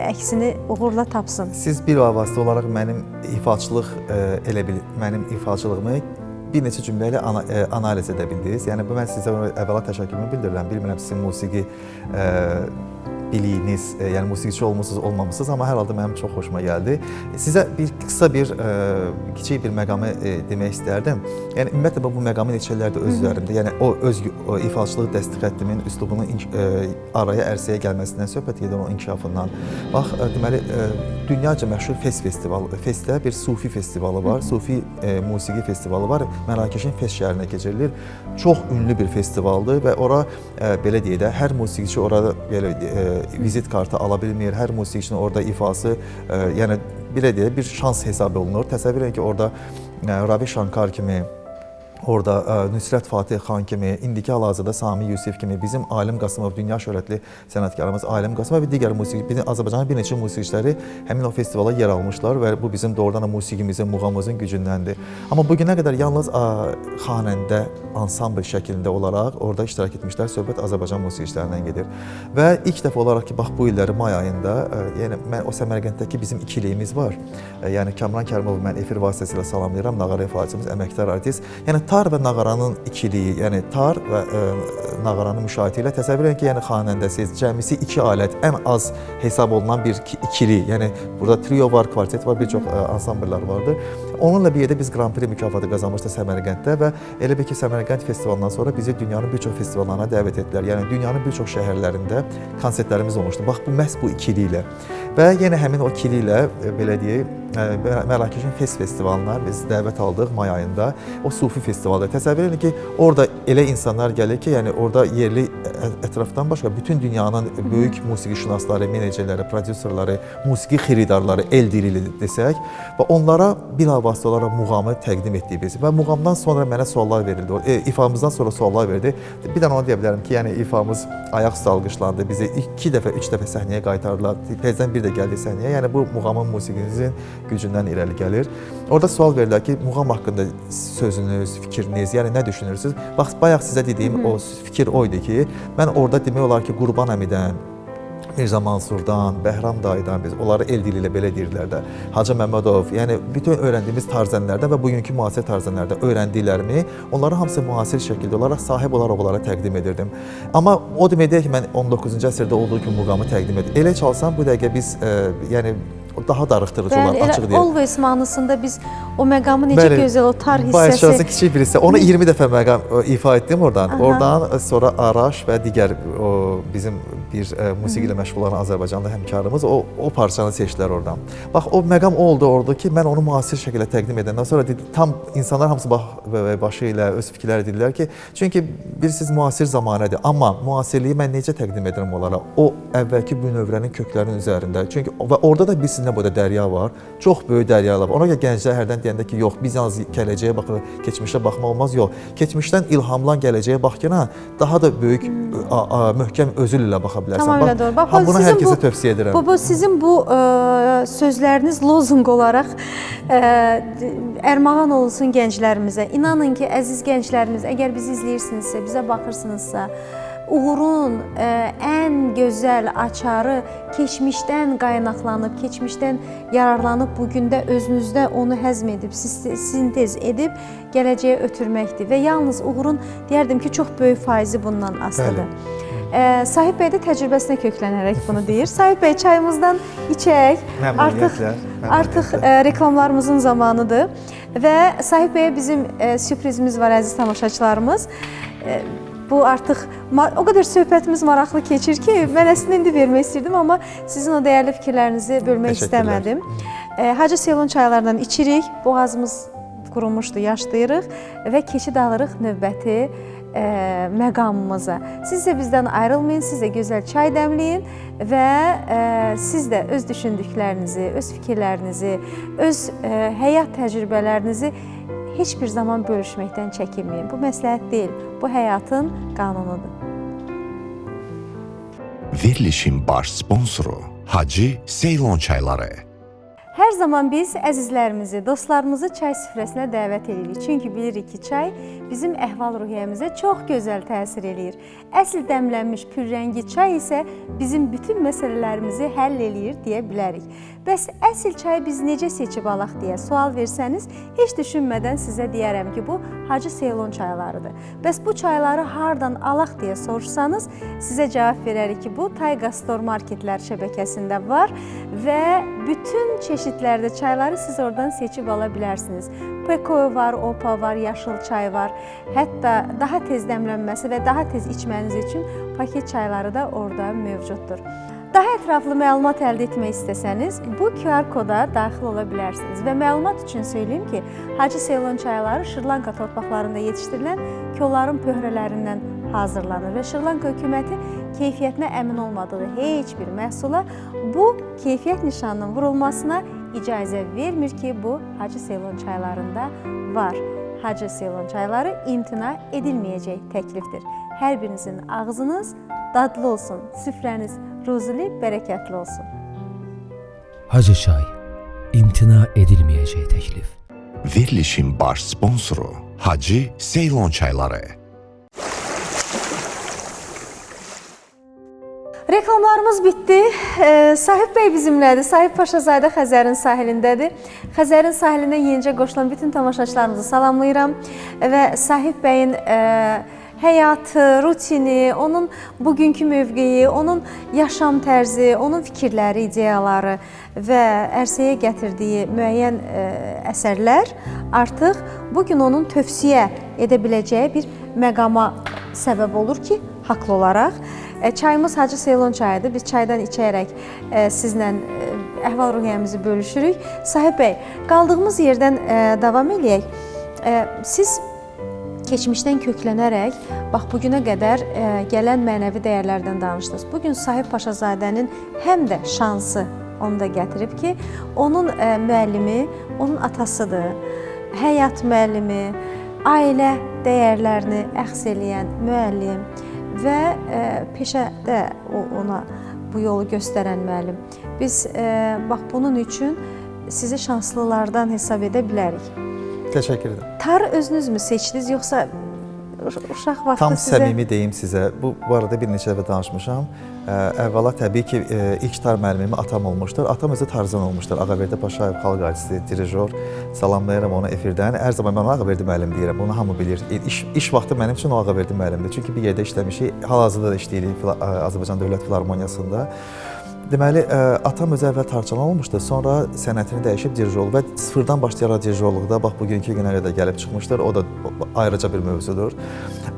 əksini uğurla tapsın. Siz bir vasitə olaraq mənim ifaçılığımı bir neçə cümlə ilə analiz edə bildiniz. Yəni, mən sizə əvvəla təşəkkürümü bildirirəm. Bilmirəm, sizin musiqi biliyiniz, yəni musiqiçi olmusunuz, olmamısınız, amma hər halda mənim çox xoşuma gəldi. Sizə qısa bir kiçik bir məqamı demək istərdim. Yəni ümumiyyətlə bu məqamı neçə illərdir öz üzərimdə, yəni o ifaçılıq dəstək xəttimin üslubunun araya ərsəyə gəlməsindən söhbət gedir, onun inkişafından. Bax, deməli dünyaca məşhur Fes festivalı, Fesdə bir Sufi festivalı var, Sufi musiqi festivalı var. Mərakeşin Fes şəhərində keçirilir. Çox ünlü bir festivaldır və ora belə deyək də, hər musiqiçi orada belə vizit kartı ala bilmir, hər musiqiçinin orada ifası, yəni belə deyək, bir şans hesab olunur. Təsəvvür edin ki, orada Ravi Shankar kimi, orada Nüsrət Fatih xan kimi, indiki hal-hazırda Sami Yusif kimi, bizim Alim Qasımov, dünya şöhrətli sənətkarımız Alim Qasımov və digər Azərbaycanın bir neçə musiqiçiləri həmin o festivala yer almışlar və bu bizim doğrudan musiqimizin, muğamımızın gücündəndir. Amma bugünə qədər yalnız xanəndə, ansambl şəklində olaraq orada iştirak etmişlər, söhbət Azərbaycan musiqiçilərindən gedir. Və ilk dəfə olaraq ki, bax bu illəri may ayında, yəni mən o Səmərqənddəki bizim ikiliyimiz var. Yəni Kamran Kərimovu mən efir vasitəsilə salamlayıram, Nağara ifaçımız, əməkdar artist. Yəni tar və nağaranın ikiliyi, yəni tar və nağaranın müşahidə ilə təsəvvür edin ki, yəni xanəndəsiz, cəmisi 2 alət, ən az hesab olunan bir ikili, yəni burada trio var, kvartet var, bir çox ansambllar vardır. Onunla bir yerdə biz Grand Prix mükafatı qazanmışdıq Səmərqənddə və elə bir ki, Səmərqənd festivalından sonra bizi dünyanın bir çox festivallarına dəvət etdilər. Yəni dünyanın bir çox şəhərlərində konsertlərimiz olmuşdu. Bax, bu məhz bu ikili ilə. Və yenə həmin o ikili ilə, belə deyək, Mərakeşin Fes festivalına biz dəvət aldıq may ayında. O Sufi festivalda. Təsəvvür edin ki, orada elə insanlar gəlir ki, yəni orada yerli ətrafdan başqa bütün dünyanın böyük musiqişünasları, menecerləri, prodüserləri, musiqi xiridarları, el dili ilə desək və onlara bilavasitə olaraq muğamı təqdim etdik biz. Və muğamdan sonra mənə suallar verildi. İfamızdan sonra suallar verildi. Bir dənə onu deyə bilərəm ki, yəni ifamız ayaq üstə alqışlandı. Bizi 2 dəfə, 3 dəfə səhnəyə qaytardılar. Tezdən bir də gəldi səhnəyə. Yəni bu muğamın musiqinizin gücündən irəli gəlir. Orada sual verirlər ki, muğam haqqında sözünüz, fikriniz, yəni nə düşünürsünüz? Bax, bayaq sizə dediyim o fikir o idi ki, mən orada demək olar ki, Qurban əmidən, Mirza Mansurdan, Bəhram dayıdan, biz onları el dili ilə belə deyirlər də, Hacı Məmmədov, yəni bütün öyrəndiyimiz tarzənlərdə və bugünkü müasir tarzənlərdə öyrəndiklərimi, onları hamısı müasir şəkildə olaraq, sahib olaraq onlara təqdim edirdim. Amma o demək deyək ki, mən 19-cu əsrdə olduğu kimi muğamı təqdim edirdim. Elə çalsam, bu dəqiqə biz, yəni, daha darıxdırıcı olar, açıq deyək. Always mahnısında biz o məqamı necə gözəl, o tar hissəsi. Bayışarızın kiçik bir hissə. Onu 20 dəfə məqam ifa etdim oradan. Oradan sonra Araş və digər bizim bir musiqi ilə məşğul olan Azərbaycanlı həmkarımız o parçanı seçdilər oradan. Bax, o məqam oldu orada ki, mən onu müasir şəkildə təqdim edəndən sonra tam insanlar hamısı başı ilə öz fikirləri dedilər ki, çünki bilirsiniz, müasir zamanədir. Amma müasirliyi mən necə təqdim edirəm onlara? O əvvəlki bünövrənin köklərinin üzərində. Çünki və orada da biz burada dərya var, çox böyük dəryalar var. Ona görə gənclər hərdən deyəndə ki, yox, biz yalnız gələcəyə baxırıq, keçmişə baxmaq olmaz, yox. Keçmişdən ilhamlan gələcəyə baxkina daha da böyük, möhkəm özül ilə baxa bilərsən. Tamamilə doğru. Bax, bunu hər kəsə tövsiyə edirəm. Sizin bu sözləriniz lozunq olaraq ərmağan olsun gənclərimizə. İnanın ki, əziz gənclərimiz, əgər bizi izləyirsinizsə, bizə baxırsınızsa, uğurun ən gözəl açarı keçmişdən qaynaqlanıb, keçmişdən yararlanıb, bugündə özünüzdə onu həzm edib, sintez edib, gələcəyə ötürməkdir. Və yalnız uğurun, deyərdim ki, çox böyük faizi bundan asılıdır. Sahib bəy də təcrübəsinə köklənərək bunu deyir. Sahib bəy, çayımızdan içək, artıq reklamlarımızın zamanıdır. Və Sahib bəyə bizim sürprizimiz var, əziz tamaşaçılarımız. Bu artıq o qədər söhbətimiz maraqlı keçir ki, mən əslində indi vermək istirdim, amma sizin o dəyərli fikirlərinizi bölmək istəmədim. Hacı Seylon çaylarından içirik, boğazımız qurumuşdu, yaşlayırıq və keçid alırıq növbəti məqamımıza. Siz də bizdən ayrılmayın, siz də gözəl çay dəmləyin və siz də öz düşündüklərinizi, öz fikirlərinizi, öz həyat təcrübələrinizi heç bir zaman bölüşməkdən çəkinməyin. Bu məsləhət deyil, bu həyatın qanunudur. Verilişin baş sponsoru Hacı Seylon çayları. Hər zaman biz əzizlərimizi, dostlarımızı çay süfrəsinə dəvət edirik. Çünki bilirik ki, çay bizim əhval-ruhiyyəmizə çox gözəl təsir eləyir. Əsl dəmlənmiş pürrəngi çay isə bizim bütün məsələlərimizi həll eləyir deyə bilərik. Bəs əsl çayı biz necə seçib alaq deyə sual versəniz, heç düşünmədən sizə deyərəm ki, bu Hacı Seylon çaylarıdır. Bəs bu çayları hardan alaq deyə soruşsanız, sizə cavab verərik ki, bu Tayqa Store marketlər şəbəkəsində var və bütün çeşidlərdə çayları siz oradan seçib ala bilərsiniz. Peko var, Opa var, yaşıl çay var. Hətta daha tez dəmlənməsi və daha tez içməniz üçün paket çayları da orada mövcuddur. Daha ətraflı məlumat əldə etmək istəsəniz, bu QR koda daxil ola bilərsiniz. Və məlumat üçün söyləyim ki, Hacı Seylon çayları Şri-Lanka torpaqlarında yetişdirilən kolların pöhrələrindən hazırlanır və Şri-Lanka hökuməti keyfiyyətinə əmin olmadığı heç bir məhsula bu keyfiyyət nişanının vurulmasına icazə vermir ki, bu Hacı Seylon çaylarında var. Hacı Seylon çayları imtina edilməyəcək təklifdir. Hər birinizin ağzınız dadlı olsun, süfrəniz ruzili, bərəkətli olsun. Hacı çay, imtina edilməyəcək təklif. Verilişin baş sponsoru Hacı Seylon çayları. Reklamlarımız bitdi. Sahib bəy bizimlədir. Sahib Paşazadə Xəzərin sahilindədir. Xəzərin sahilindən yenicə qoşulan bütün tamaşaçılarımızı salamlayıram və Sahib bəyin həyatı, rutini, onun bugünkü mövqeyi, onun yaşam tərzi, onun fikirləri, ideyaları və ərsəyə gətirdiyi müəyyən əsərlər artıq bugün onun tövsiyə edə biləcəyi bir məqama səbəb olur ki, haqlı olaraq. Çayımız Hacı Seylon çayıdır. Biz çaydan içərək sizlə əhval-ruhiyyəmizi bölüşürük. Sahib bəy, qaldığımız yerdən davam eləyək. Siz keçmişdən köklənərək, bax bugünə qədər gələn mənəvi dəyərlərdən danışdınız. Bugün Sahib Paşazadənin həm də şansı onu da gətirib ki, onun müəllimi, onun atasıdır. Həyat müəllimi, ailə dəyərlərini əks eləyən müəllim və peşədə ona bu yolu göstərən müəllim. Biz bax bunun üçün sizi şanslılardan hesab edə bilərik. Təşəkkür edirəm. Tarı özünüzmü seçdiniz, yoxsa uşaq vaxtı Tam sizə? səmimi deyim sizə. Bu arada bir neçə dəfə danışmışam. Əvvəla təbii ki, ilk tar müəllimi atam olmuşdur. Atam özü tarzan olmuşdur. Ağaverdi Paşayev xalq artisti, dirijor. Salamlayıram onu efirdən. Hər zaman mən ona Ağaverdi müəllim deyirəm. Bunu hamı bilir. İş vaxtı mənim üçün o Ağaverdi müəllimdir. Çünki bir yerdə işləmişik. Hal-hazırda da işləyirik Azərbaycan Dövlət Filarmoniyasında. Deməli, atam özü əvvəl tarçalan olmuşdu, sonra sənətini dəyişib dirijor və sıfırdan başlayaraq dirijorluqda bax bugünkü günə qədər gəlib çıxmışdır. O da ayrıca bir mövzudur.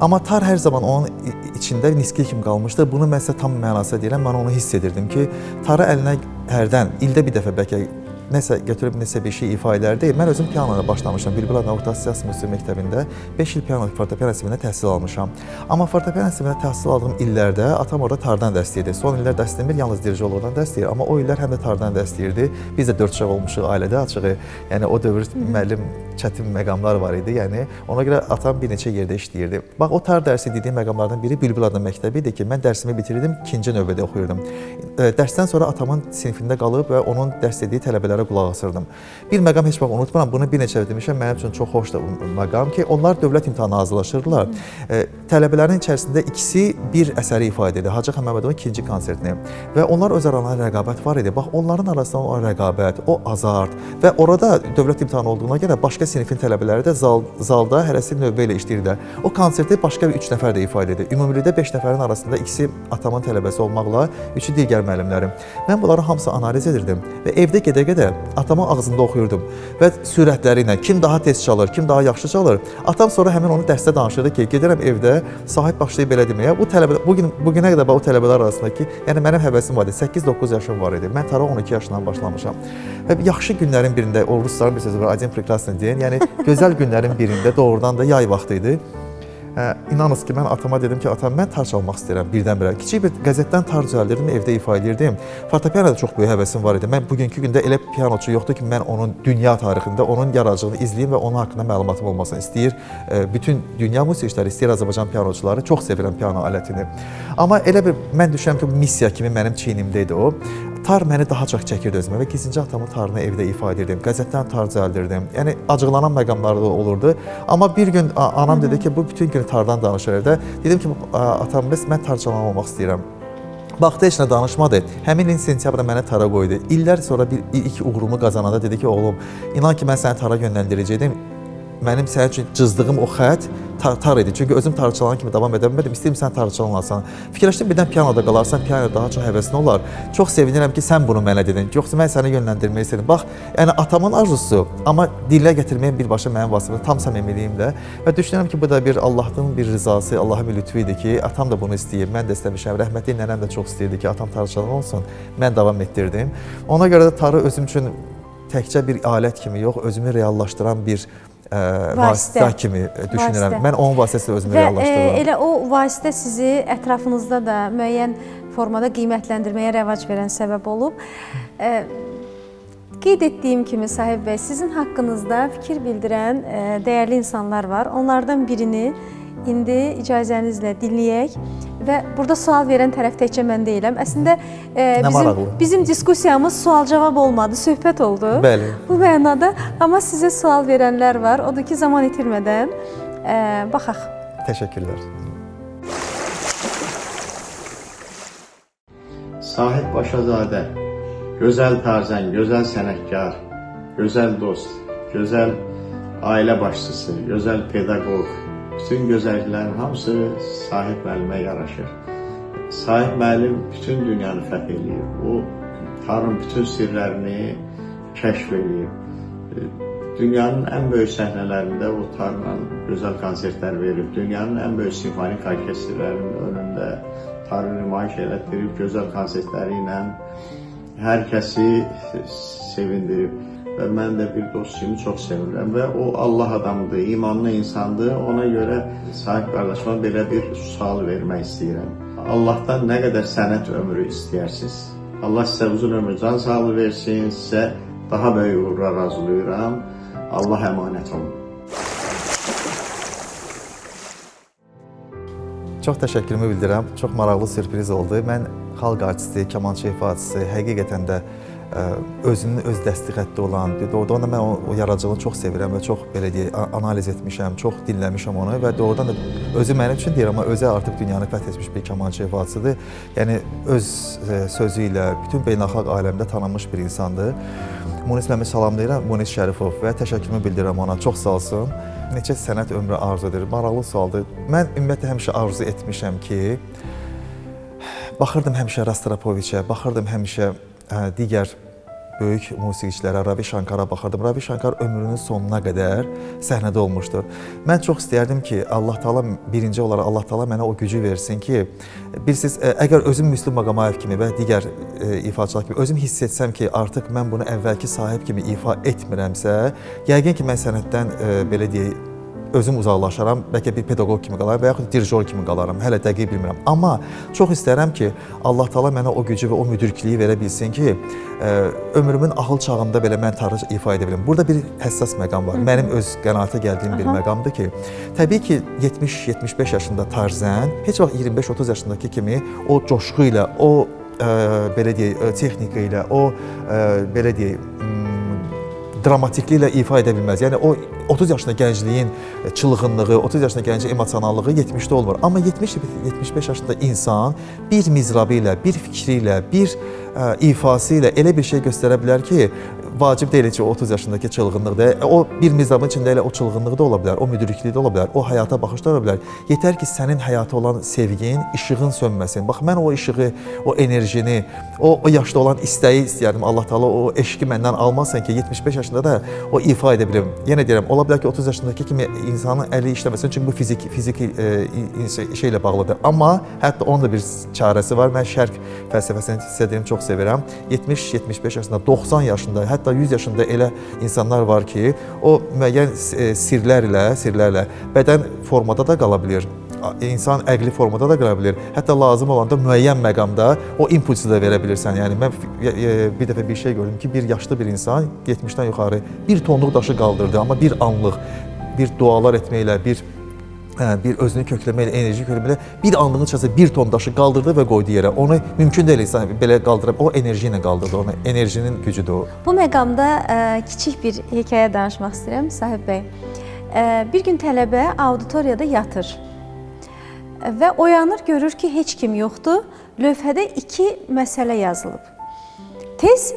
Amma tar hər zaman onun içində niski kimi qalmışdır. Bunu mən sizə tam mənasında deyirəm, mən onu hiss edirdim ki, tarı əlinə hərdən, ildə bir dəfə bəlkə nəsə götürüb nəsə bir şey ifa edər deyil. Mən özüm pianoya başlamışam. Bülbül adına Orta Siyasi Musiqi Məktəbində 5 il piano fortepiano sinifində təhsil almışam. Amma fortepiano sinifində təhsil aldığım illərdə atam orada tardan dəstəyirdi. Son illər dərs demir, yalnız dirijorluqdan dəstəyir. Amma o illər həm də tardan dəstəyirdi. Biz də 4 uşaq olmuşuq ailədə açığı. Yəni o dövr müəllim çətin məqamlar var idi. Yəni ona görə atam bir neçə yerdə işləyirdi. Bax o tar dərsi dediyim məqamlardan biri Bülbül adına məktəbi idi ki, mən dərsimi bitirdim, ikinci növbədə oxuyurdum. Dərsdən sonra atamın sinifində qalıb və onun dərs dediyi tələbələrə qulaq asırdım. Bir məqam heç vaxt unutmuram, bunu bir neçə demişəm, mənim üçün çox xoşdur bu məqam ki, onlar dövlət imtahanına hazırlaşırdılar. Tələbələrin içərisində ikisi bir əsəri ifadə edir, Hacı Xəmməmədovun ikinci konsertini və onlar öz aralarında rəqabət var idi. Bax, onların arasında o rəqabət, o azart və orada dövlət imtahanı olduğuna görə başqa sinifin tələbələri də zalda hərəsi növbə ilə işləyirdilər. O konserti başqa bir 3 nəfər də ifadə edir. Ümumilikdə 5 nəfərin arasında ikisi atamın tələbəsi olmaqla, üçü digər müəllimlərim. Mən bunları hamısı analiz edirdim və evdə gedə-gedə atamın ağzında oxuyurdum və sürətləri ilə kim daha tez çalır, kim daha yaxşı çalır. Atam sonra həmin onu dərsdə danışırdı ki, gedirəm evdə sahib başlayıb belə deməyə. Bu tələbələr bugünə qədər o tələbələr arasındakı, yəni mənim həvəsim var idi. 8-9 yaşım var idi. Mən tara 12 yaşından başlamışam. Və yaxşı günlərin birində, o rusların bir sözü var, один прекрасный день, yəni gözəl günlərin birində doğrudan da yay vaxtı idi. İnanınız ki, mən atama dedim ki, atam, mən tar çalmaq istəyirəm birdən-birə. Kiçik bir qəzetdən tar düzəldirdim, evdə ifa edirdim. Fortepianoda çox böyük həvəsim var idi. Mən bugünkü gündə elə pianoçu yoxdur ki, mən onun dünya tarixində onun yaradıcılığını izləyim və onun haqqında məlumatım olmasını istəyir. Bütün dünya musiqiçiləri, istəyir Azərbaycan pianoçuları, çox sevirəm piano alətini. Amma elə bir, mən düşünürəm ki, bu missiya kimi mənim çiynimdə idi o. tar məni daha çox çəkirdi özümə və gizlincə atamın tarını evdə ifa edirdim. Qəzetdən tar düzəldirdim. Yəni acıqlanan məqamlar da olurdu. Amma bir gün anam dedi ki, bu bütün gün tardan danışır evdə. Dedim ki, atam, mən tarçalan olmaq istəyirəm. Baxdı, heç nə danışmadı. Həmin il sentyabrda mənə tara qoydu. İllər sonra ilk uğurumu qazananda dedi ki, oğlum, inan ki, mən səni tara yönləndirəcəkdim. Mənim sənin üçün cızdığım o xət tar idi. Çünki özüm tarçalan kimi davam edə bilmədim. İstəyirəm sən tarçalan olasan. Fikirləşdim, birdən pianoda qalarsan, piano daha çox həvəsin olar. Çox sevinirəm ki, sən bunu mənə dedin. Yoxsa mən səni yönləndirmək istədim. Bax, yəni atamın arzusu, amma dilə gətirməyin birbaşa mənim vasitəmdə tam səmimiliyim də və düşünürəm ki, bu da bir Allahın bir rızası, Allahın bir lütfu idi ki, atam da bunu istəyir, mən də istəmişəm. Rəhmətli nənəm də çox istəyirdi ki, atam tarçalan olsun. Mən davam etdirdim. Ona görə də tarı özüm üçün təkcə bir alət kimi yox, özümü reallaşdıran bir vasitə kimi düşünürəm. Mən onun vasitəsilə özümü reallaşdırıram. Və elə o vasitə sizi ətrafınızda da müəyyən formada qiymətləndirməyə rəvac verən səbəb olub. Qeyd etdiyim kimi Sahib bəy, sizin haqqınızda fikir bildirən dəyərli insanlar var. Onlardan birini indi icazənizlə dinləyək və burada sual verən tərəf təkcə mən deyiləm. Əslində bizim diskusiyamız sual-cavab olmadı, söhbət oldu. Bəli. Bu mənada, amma sizə sual verənlər var. Odur ki, zaman itirmədən baxaq. Təşəkkürlər. Sahib Başazadə, gözəl tarzən, gözəl sənətkar, gözəl dost, gözəl ailə başçısı, gözəl pedaqoq, bütün gözəlliklərin hamısı Sahib müəllimə yaraşır. Sahib müəllim bütün dünyanı fəth eləyib. O, tarın bütün sirlərini kəşf eləyib. Dünyanın ən böyük səhnələrində o tarla gözəl konsertlər verib. Dünyanın ən böyük simfonik orkestrlərinin önündə tarı nümayiş elətdirib, gözəl konsertləri ilə hər kəsi sevindirib. Və mən də bir dost kimi çox sevirəm və o Allah adamıdır, imanlı insandır. Ona görə Sahib qardaşıma belə bir sual vermək istəyirəm. Allahdan nə qədər sənət ömrü istəyirsiniz? Allah sizə uzun ömür, can sağlığı versin, sizə daha böyük uğurlar arzulayıram. Allah əmanət olun. Çox təşəkkürümü bildirəm. Çox maraqlı sürpriz oldu. Mən xalq artisti, kamançı ifaçısı, həqiqətən də özünün öz dəsti xətti olan, doğrudan da mən o yaradıcılığını çox sevirəm və çox belə deyək, analiz etmişəm, çox dinləmişəm onu və doğrudan da özü mənim üçün deyir, amma özü artıq dünyanı fəth etmiş bir kamançı ifaçısıdır. Yəni öz sözü ilə bütün beynəlxalq aləmdə tanınmış bir insandır. Munis məmi salamlayıram, Munis Şərifov və təşəkkürümü bildirirəm ona, çox sağ olsun. Neçə sənət ömrü arzu edir, maraqlı sualdır. Mən ümumiyyətlə həmişə arzu etmişəm ki, baxırdım həmişə Rastropoviçə, baxırdım həmişə digər böyük musiqiçilərə, Ravi Shankara baxırdım. Ravi Shankar ömrünün sonuna qədər səhnədə olmuşdur. Mən çox istəyərdim ki, Allah Taala birinci olaraq Allah Taala mənə o gücü versin ki, bilirsiniz, əgər özüm Müslüm Maqomayev kimi və digər ifaçılar kimi özüm hiss etsəm ki, artıq mən bunu əvvəlki sahib kimi ifa etmirəmsə, yəqin ki, mən sənətdən belə deyək, özüm uzaqlaşaram, bəlkə bir pedaqoq kimi qalaram və yaxud dirijor kimi qalaram, hələ dəqiq bilmirəm. Amma çox istərəm ki, Allah Taala mənə o gücü və o müdrikliyi verə bilsin ki, ömrümün ahıl çağında belə mən tarix ifa edə bilim. Burada bir həssas məqam var. Mənim öz qənaətə gəldiyim bir məqamdır ki, təbii ki, 70-75 yaşında tarzən, heç vaxt 25-30 yaşındakı kimi o coşqu ilə, o belə deyək, texnika ilə, o belə deyək, dramatikliklə ifa edə bilməz. Yəni o 30 yaşında gəncliyin çılğınlığı, 30 yaşında gəncin emosionallığı 70-də olmur. Amma 70-75 yaşında insan bir mizrabı ilə, bir fikri ilə, bir ifası ilə elə bir şey göstərə bilər ki, vacib deyil ki, o 30 yaşındakı çılğınlıqda, o bir mizrabın içində elə o çılğınlığı da ola bilər, o müdrikliyi də ola bilər, o həyata baxışda ola bilər. Yetər ki, sənin həyata olan sevgin, işığın sönməsin. Bax, mən o işığı, o enerjini, o yaşda olan istəyi istəyərdim. Allah Taala o eşqi məndən almasın ki, 75 yaşında da o ifa edə bilim. Yenə deyirəm, ola bilər ki, 30 yaşındakı kimi insanın əli işləməsin, çünki bu fiziki şeylə bağlıdır. Amma hətta onun da bir çarəsi var. Mən şərq fəlsəfəsini istədiyim çox sevirəm. 70-75 yaşında, 90 yaşında, hətta 100 yaşında elə insanlar var ki, o müəyyən sirlərlə bədən formada da qala bilir. İnsan əqli formada da qala bilir. Hətta lazım olanda müəyyən məqamda o impulsu da verə bilirsən. Yəni mən bir dəfə bir şey gördüm ki, bir yaşlı bir insan 70-dən yuxarı bir tonluq daşı qaldırdı, amma bir anlıq, bir dualar etməklə, bir bir özünü kökləməklə, enerji kökləməklə bir anlığın içərisində 1 ton daşı qaldırdı və qoydu yerə. Onu mümkün deyil insan belə qaldıra. O enerji ilə qaldırdı onu. Enerjinin gücüdür o. Bu məqamda kiçik bir hekayə danışmaq istəyirəm Sahib bəy. Bir gün tələbə auditoriyada yatır və oyanır, görür ki, heç kim yoxdur. Lövhədə 2 məsələ yazılıb. Tez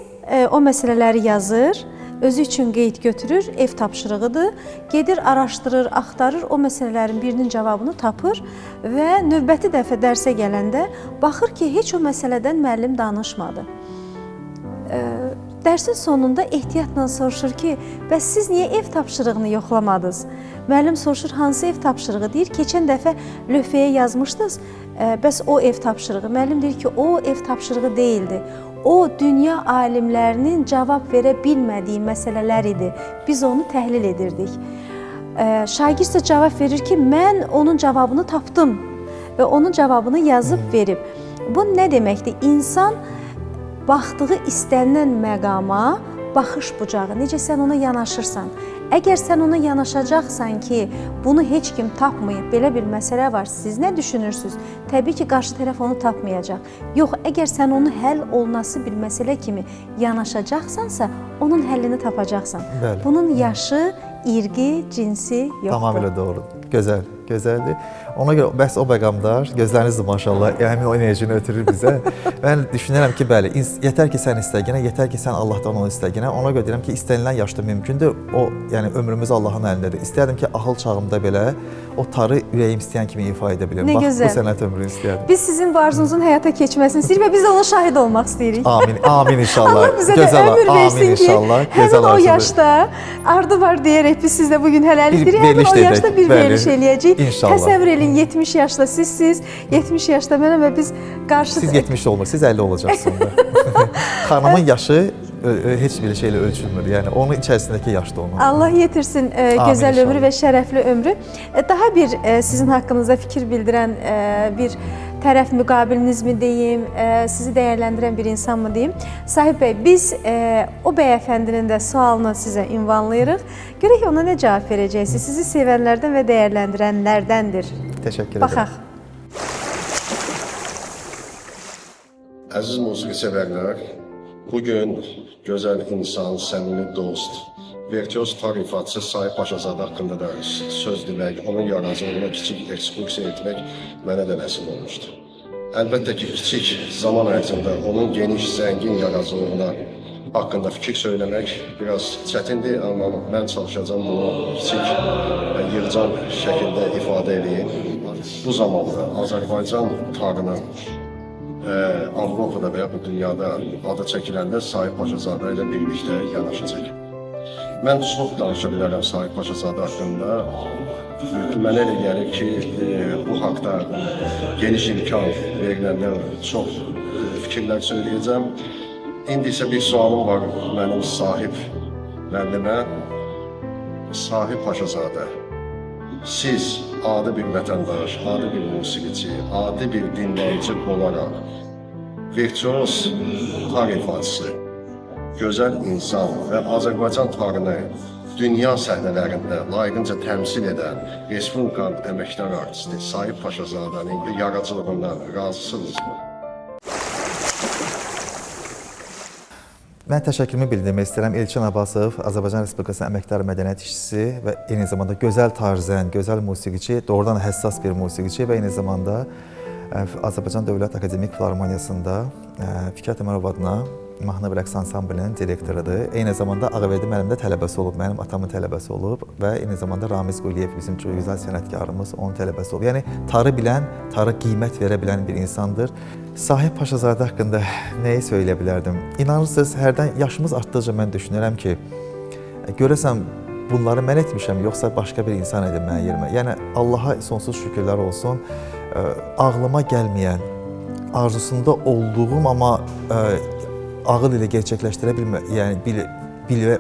o məsələləri yazır, özü üçün qeyd götürür, ev tapşırığıdır. Gedir, araşdırır, axtarır, o məsələlərin birinin cavabını tapır və növbəti dəfə dərsə gələndə baxır ki, heç o məsələdən müəllim danışmadı. Dərsin sonunda ehtiyatla soruşur ki, bəs siz niyə ev tapşırığını yoxlamadınız? Müəllim soruşur, hansı ev tapşırığı? Deyir, keçən dəfə lövhəyə yazmışdınız, bəs o ev tapşırığı. Müəllim deyir ki, o ev tapşırığı deyildi. O, dünya alimlərinin cavab verə bilmədiyi məsələlər idi. Biz onu təhlil edirdik. Şagird isə cavab verir ki, mən onun cavabını tapdım və onun cavabını yazıb verib. Bu nə deməkdir? İnsan baxdığı istənilən məqama baxış bucağı, necə sən ona yanaşırsan. Əgər sən ona yanaşacaqsan ki, bunu heç kim tapmayıb, belə bir məsələ var, siz nə düşünürsünüz? Təbii ki, qarşı tərəf onu tapmayacaq. Yox, əgər sən onu həll olunası bir məsələ kimi yanaşacaqsansa, onun həllini tapacaqsan. Bəli. Bunun yaşı, irqi, cinsi yoxdur. Tamamilə doğrudur. Gözəl, gözəldir. Ona görə bəs o məqamlar, gözlərinizdir maşallah, həmin o enerjini ötürür bizə. Mən düşünürəm ki, bəli, yetər ki sən istəginə, yetər ki sən Allahdan onu istəginə. Ona görə deyirəm ki, istənilən yaşda mümkündür. O, yəni ömrümüz Allahın əlindədir. İstərdim ki, ahıl çağımda belə o tarı ürəyim istəyən kimi ifa edə bilim. Nə Bax, gözəl. bu sənət ömrünü istəyərdim. Biz sizin bu arzunuzun həyata keçməsini istəyirik və biz də ona şahid olmaq istəyirik. Amin, amin inşallah. Allah bizə də Gözəl, ömür amin versin ki, inşallah. həmin Gözəl o arzudur. yaşda ardı var deyərək biz sizlə bugün hələlik Bir deyirik, həmin veriliş o yaşda edək, bir bəli. veriliş eləyəcəyik. İnşallah. Təsəvvür edin, 70 yaşda sizsiz, 70 yaşda mənəm və biz qarşı... Siz 70 olmur, siz 50 olacaqsınız. Xanımın yaşı heç bir şeylə ölçülmür. Yəni onun içərisindəki yaşda onun. Allah yetirsin gözəl inşallah. ömrü və şərəfli ömrü. Daha bir sizin haqqınızda fikir bildirən bir tərəf müqabiliniz mi deyim, sizi dəyərləndirən bir insan mı deyim? Sahib bəy, biz o bəyəfəndinin də sualını sizə ünvanlayırıq. Görək ona nə cavab verəcəksiniz? Sizi sevənlərdən və dəyərləndirənlərdəndir. Təşəkkür edirəm. Baxaq. Əziz musiqi sevərlər, bugün gözəl insan, səmimi dost, virtuoz tarifatçı Sahib Paşazadə haqqında da söz demək, onun yaradıcılığına kiçik ekskursiya etmək mənə də nəsib olmuşdur. Əlbəttə ki, kiçik zaman ərzində onun geniş, zəngin yaradıcılığına haqqında fikir söyləmək biraz çətindir, amma mən çalışacağım bunu kiçik və yığcam şəkildə ifadə edeyim. Bu zamanda Azərbaycan tarının Avropada və ya dünyada adı çəkiləndə Sahib Paşazadə ilə birlikdə yanaşacaq. Mən çox danışa bilərəm Sahib Paşazadə haqqında. Mənə elə gəlir ki, bu haqda geniş imkan veriləndə çox fikirlər söyləyəcəm. İndi isə bir sualım var mənim Sahib müəllimə. Sahib Paşazadə, siz adi bir vətəndaş, adi bir musiqiçi, adi bir dinləyici olaraq virtuoz tarifatçısı, gözəl insan və Azərbaycan tarını dünya səhnələrində layiqincə təmsil edən Respublikanın əməkdar artisti Sahib Paşazadənin yaradıcılığından razısınızmı? Mən təşəkkürümü bildirmək istəyirəm. Elçin Abbasov, Azərbaycan Respublikasının əməkdar mədəniyyət işçisi və eyni zamanda gözəl tarzən, gözəl musiqiçi, doğrudan həssas bir musiqiçi və eyni zamanda Azərbaycan Dövlət Akademik Filarmoniyasında Fikrət Əmərov adına mahnı və rəqs ansamblinin direktorudur. Eyni zamanda Ağaverdi müəllim də tələbəsi olub, mənim atamın tələbəsi olub və eyni zamanda Ramiz Quliyev bizim çox gözəl sənətkarımız onun tələbəsi olub. Yəni tarı bilən, tarı qiymət verə bilən bir insandır. Sahib Paşazadə haqqında nəyi söyləyə bilərdim? İnanırsınız, hərdən yaşımız artdıqca mən düşünürəm ki, görəsəm bunları mən etmişəm, yoxsa başqa bir insan edib mənə yerimə. Yəni Allaha sonsuz şükürlər olsun. Ağlıma gəlməyən, arzusunda olduğum amma ağıl ilə gerçəkləşdirə bilmə,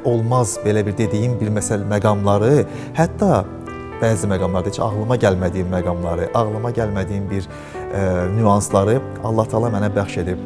olmaz belə bir dediyim bir məsələ məqamları, hətta bəzi məqamlarda heç ağlıma gəlmədiyim məqamları, ağlıma gəlmədiyim bir nüansları Allah Taala mənə bəxş edib.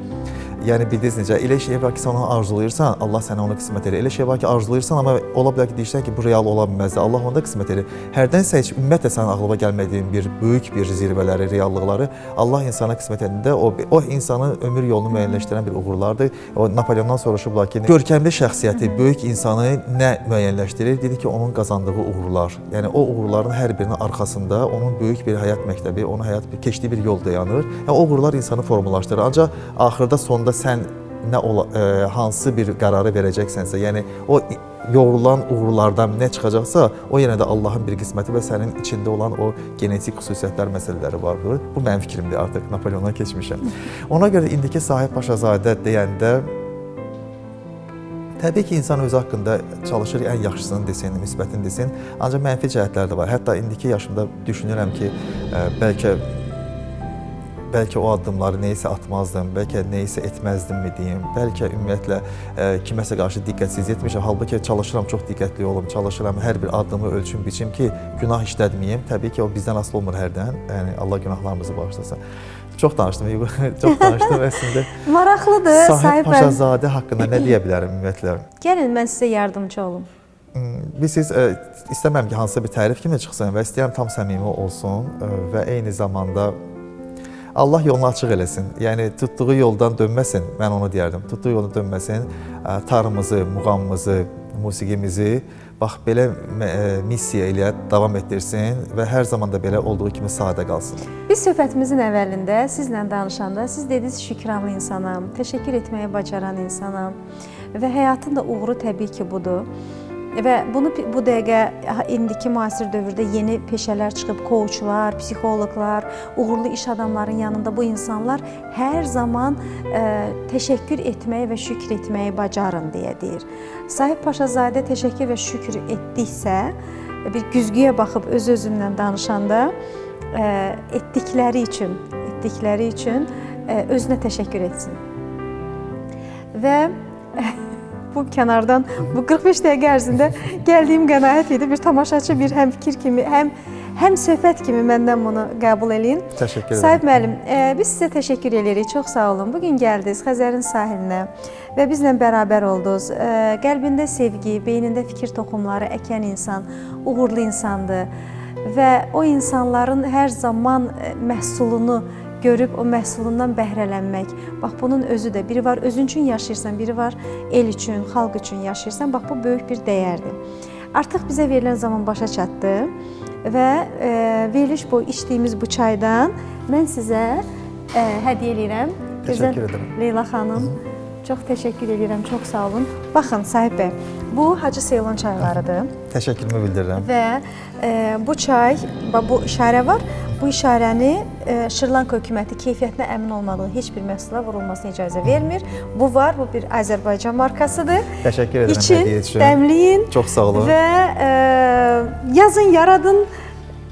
Yəni bildiniz necə, elə şey var ki, sən onu arzulayırsan, Allah sənə onu qismət edir. Elə şey var ki, arzulayırsan, amma ola bilər ki, deyirsən ki, bu real ola bilməzdi. Allah onda qismət edir. Hərdənsə heç ümumiyyətlə sənin ağlıma gəlmədiyin bir böyük bir zirvələri, reallıqları Allah insana qismət edəndə o insanın ömür yolunu müəyyənləşdirən bir uğurlardır. O Napoleondan soruşublar ki, görkəmli şəxsiyyəti, böyük insanı nə müəyyənləşdirir? Dedi ki, onun qazandığı uğurlar. Yəni o uğurların hər birinin arxasında onun böyük bir həyat məktəbi, onun keçdiyi bir yol dayanır. Yəni o uğurlar insanı formalaşdırır. Ancaq axırda sonda sən hansı bir qərarı verəcəksənsə, yəni o yorulan uğurlardan nə çıxacaqsa, o yenə də Allahın bir qisməti və sənin içində olan o genetik xüsusiyyətlər məsələləri vardır. Bu mənim fikrimdir, artıq Napoleondan keçmişəm. Ona görə indiki Sahib Paşazadə deyəndə, təbii ki, insan özü haqqında çalışır, ən yaxşısını desin, müsbətini desin, ancaq mənfi cəhətlər də var. Hətta indiki yaşımda düşünürəm ki, bəlkə o addımları neysə atmazdım, bəlkə neysə etməzdimmi deyim, bəlkə ümumiyyətlə kiməsə qarşı diqqətsiz etmişəm. Halbuki çalışıram, çox diqqətli olum, çalışıram hər bir addımı ölçüm, biçim ki, günah işlətməyim. Təbii ki, o bizdən asılı olmur hərdən, yəni Allah günahlarımızı bağışlasın. Çox danışdım, çox danışdım əslində. Maraqlıdır, Sahib Paşazadə haqqında nə deyə bilərəm ümumiyyətlə? Gəlin, mən sizə yardımcı olum. Siz istəməm ki, hansısa bir tərif kimi çıxsın və istəyirəm tam səmimi olsun və eyni zamanda Allah yolunu açıq eləsin. Yəni tutduğu yoldan dönməsin, mən onu deyərdim. Tutduğu yoldan dönməsin, tarımızı, muğamımızı, musiqimizi bax belə missiya ilə davam etdirsin və hər zaman da belə olduğu kimi sadə qalsın. Biz söhbətimizin əvvəlində sizlə danışanda siz dediniz şükranlı insanam, təşəkkür etməyi bacaran insanam və həyatın da uğuru təbii ki budur. Və bunu bu dəqiqə indiki müasir dövrdə yeni peşələr çıxıb, coachlar, psixoloqlar, uğurlu iş adamlarının yanında bu insanlar hər zaman təşəkkür etməyi və şükür etməyi bacarın deyə deyir. Sahib Paşazadə təşəkkür və şükür etdiksə, bir güzgüyə baxıb öz-özündən danışanda etdikləri üçün özünə təşəkkür etsin. Və bu kənardan, bu 45 dəqiqə ərzində gəldiyim qənaət idi. Bir tamaşaçı, bir həmfikir kimi, həm söhbət kimi məndən bunu qəbul eləyin. Təşəkkür ederim. Sahib müəllim, biz sizə təşəkkür edirik. Çox sağ olun. Bugün gəldiniz Xəzərin sahilinə və bizlə bərabər oldunuz. Qəlbində sevgi, beynində fikir toxumları əkən insan, uğurlu insandır və o insanların hər zaman məhsulunu görüb o məhsulundan bəhrələnmək. Bax bunun özü də, biri var özün üçün yaşayırsan, biri var el üçün, xalq üçün yaşayırsan. Bax bu böyük bir dəyərdir. Artıq bizə verilən zaman başa çatdı və veriliş boyu içdiyimiz bu çaydan mən sizə hədiyyə edirəm. Təşəkkür edirəm. Leyla xanım, çox təşəkkür edirəm, çox sağ olun. Baxın Sahib bəy, bu Hacı Seylon çaylarıdır. Təşəkkürümü bildirirəm. Və bu çay, bu işarə var. Bu işarəni Şri-Lanka hökuməti keyfiyyətinə əmin olmadığı heç bir məhsula vurulmasına icazə vermir. Bu var, bu bir Azərbaycan markasıdır. Təşəkkür edirəm hədiyyə üçün. Dəmləyin. Çox sağ olun. Və yazın, yaradın,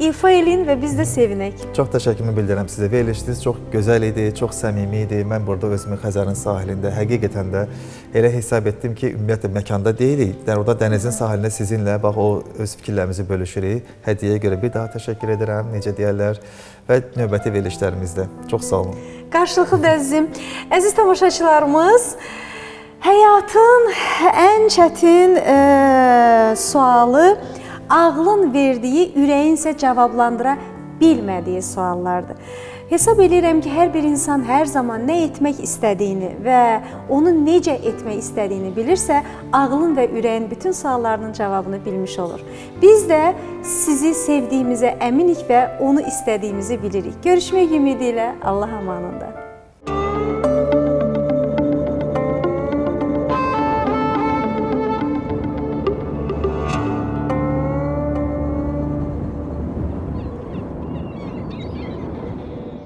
ifa edin və biz də sevinək. Çox təşəkkürümü bildirirəm sizə. Verilişiniz çox gözəl idi, çox səmimi idi. Mən burada özümü Xəzərin sahilində həqiqətən də elə hesab etdim ki, ümumiyyətlə məkanda deyilik. Orada dənizin sahilində sizinlə bax o öz fikirlərimizi bölüşürük. Hədiyyəyə görə bir daha təşəkkür edirəm, necə deyərlər və növbəti verilişlərimizdə. Çox sağ olun. Qarşılıqlı əzizim. Əziz tamaşaçılarımız, həyatın ən çətin sualı ağlın verdiyi, ürəyin isə cavablandıra bilmədiyi suallardır. Hesab edirəm ki, hər bir insan hər zaman nə etmək istədiyini və onu necə etmək istədiyini bilirsə, ağlın və ürəyin bütün suallarının cavabını bilmiş olur. Biz də sizi sevdiyimizə əminik və onu istədiyimizi bilirik. Görüşmək ümidi ilə Allah amanında.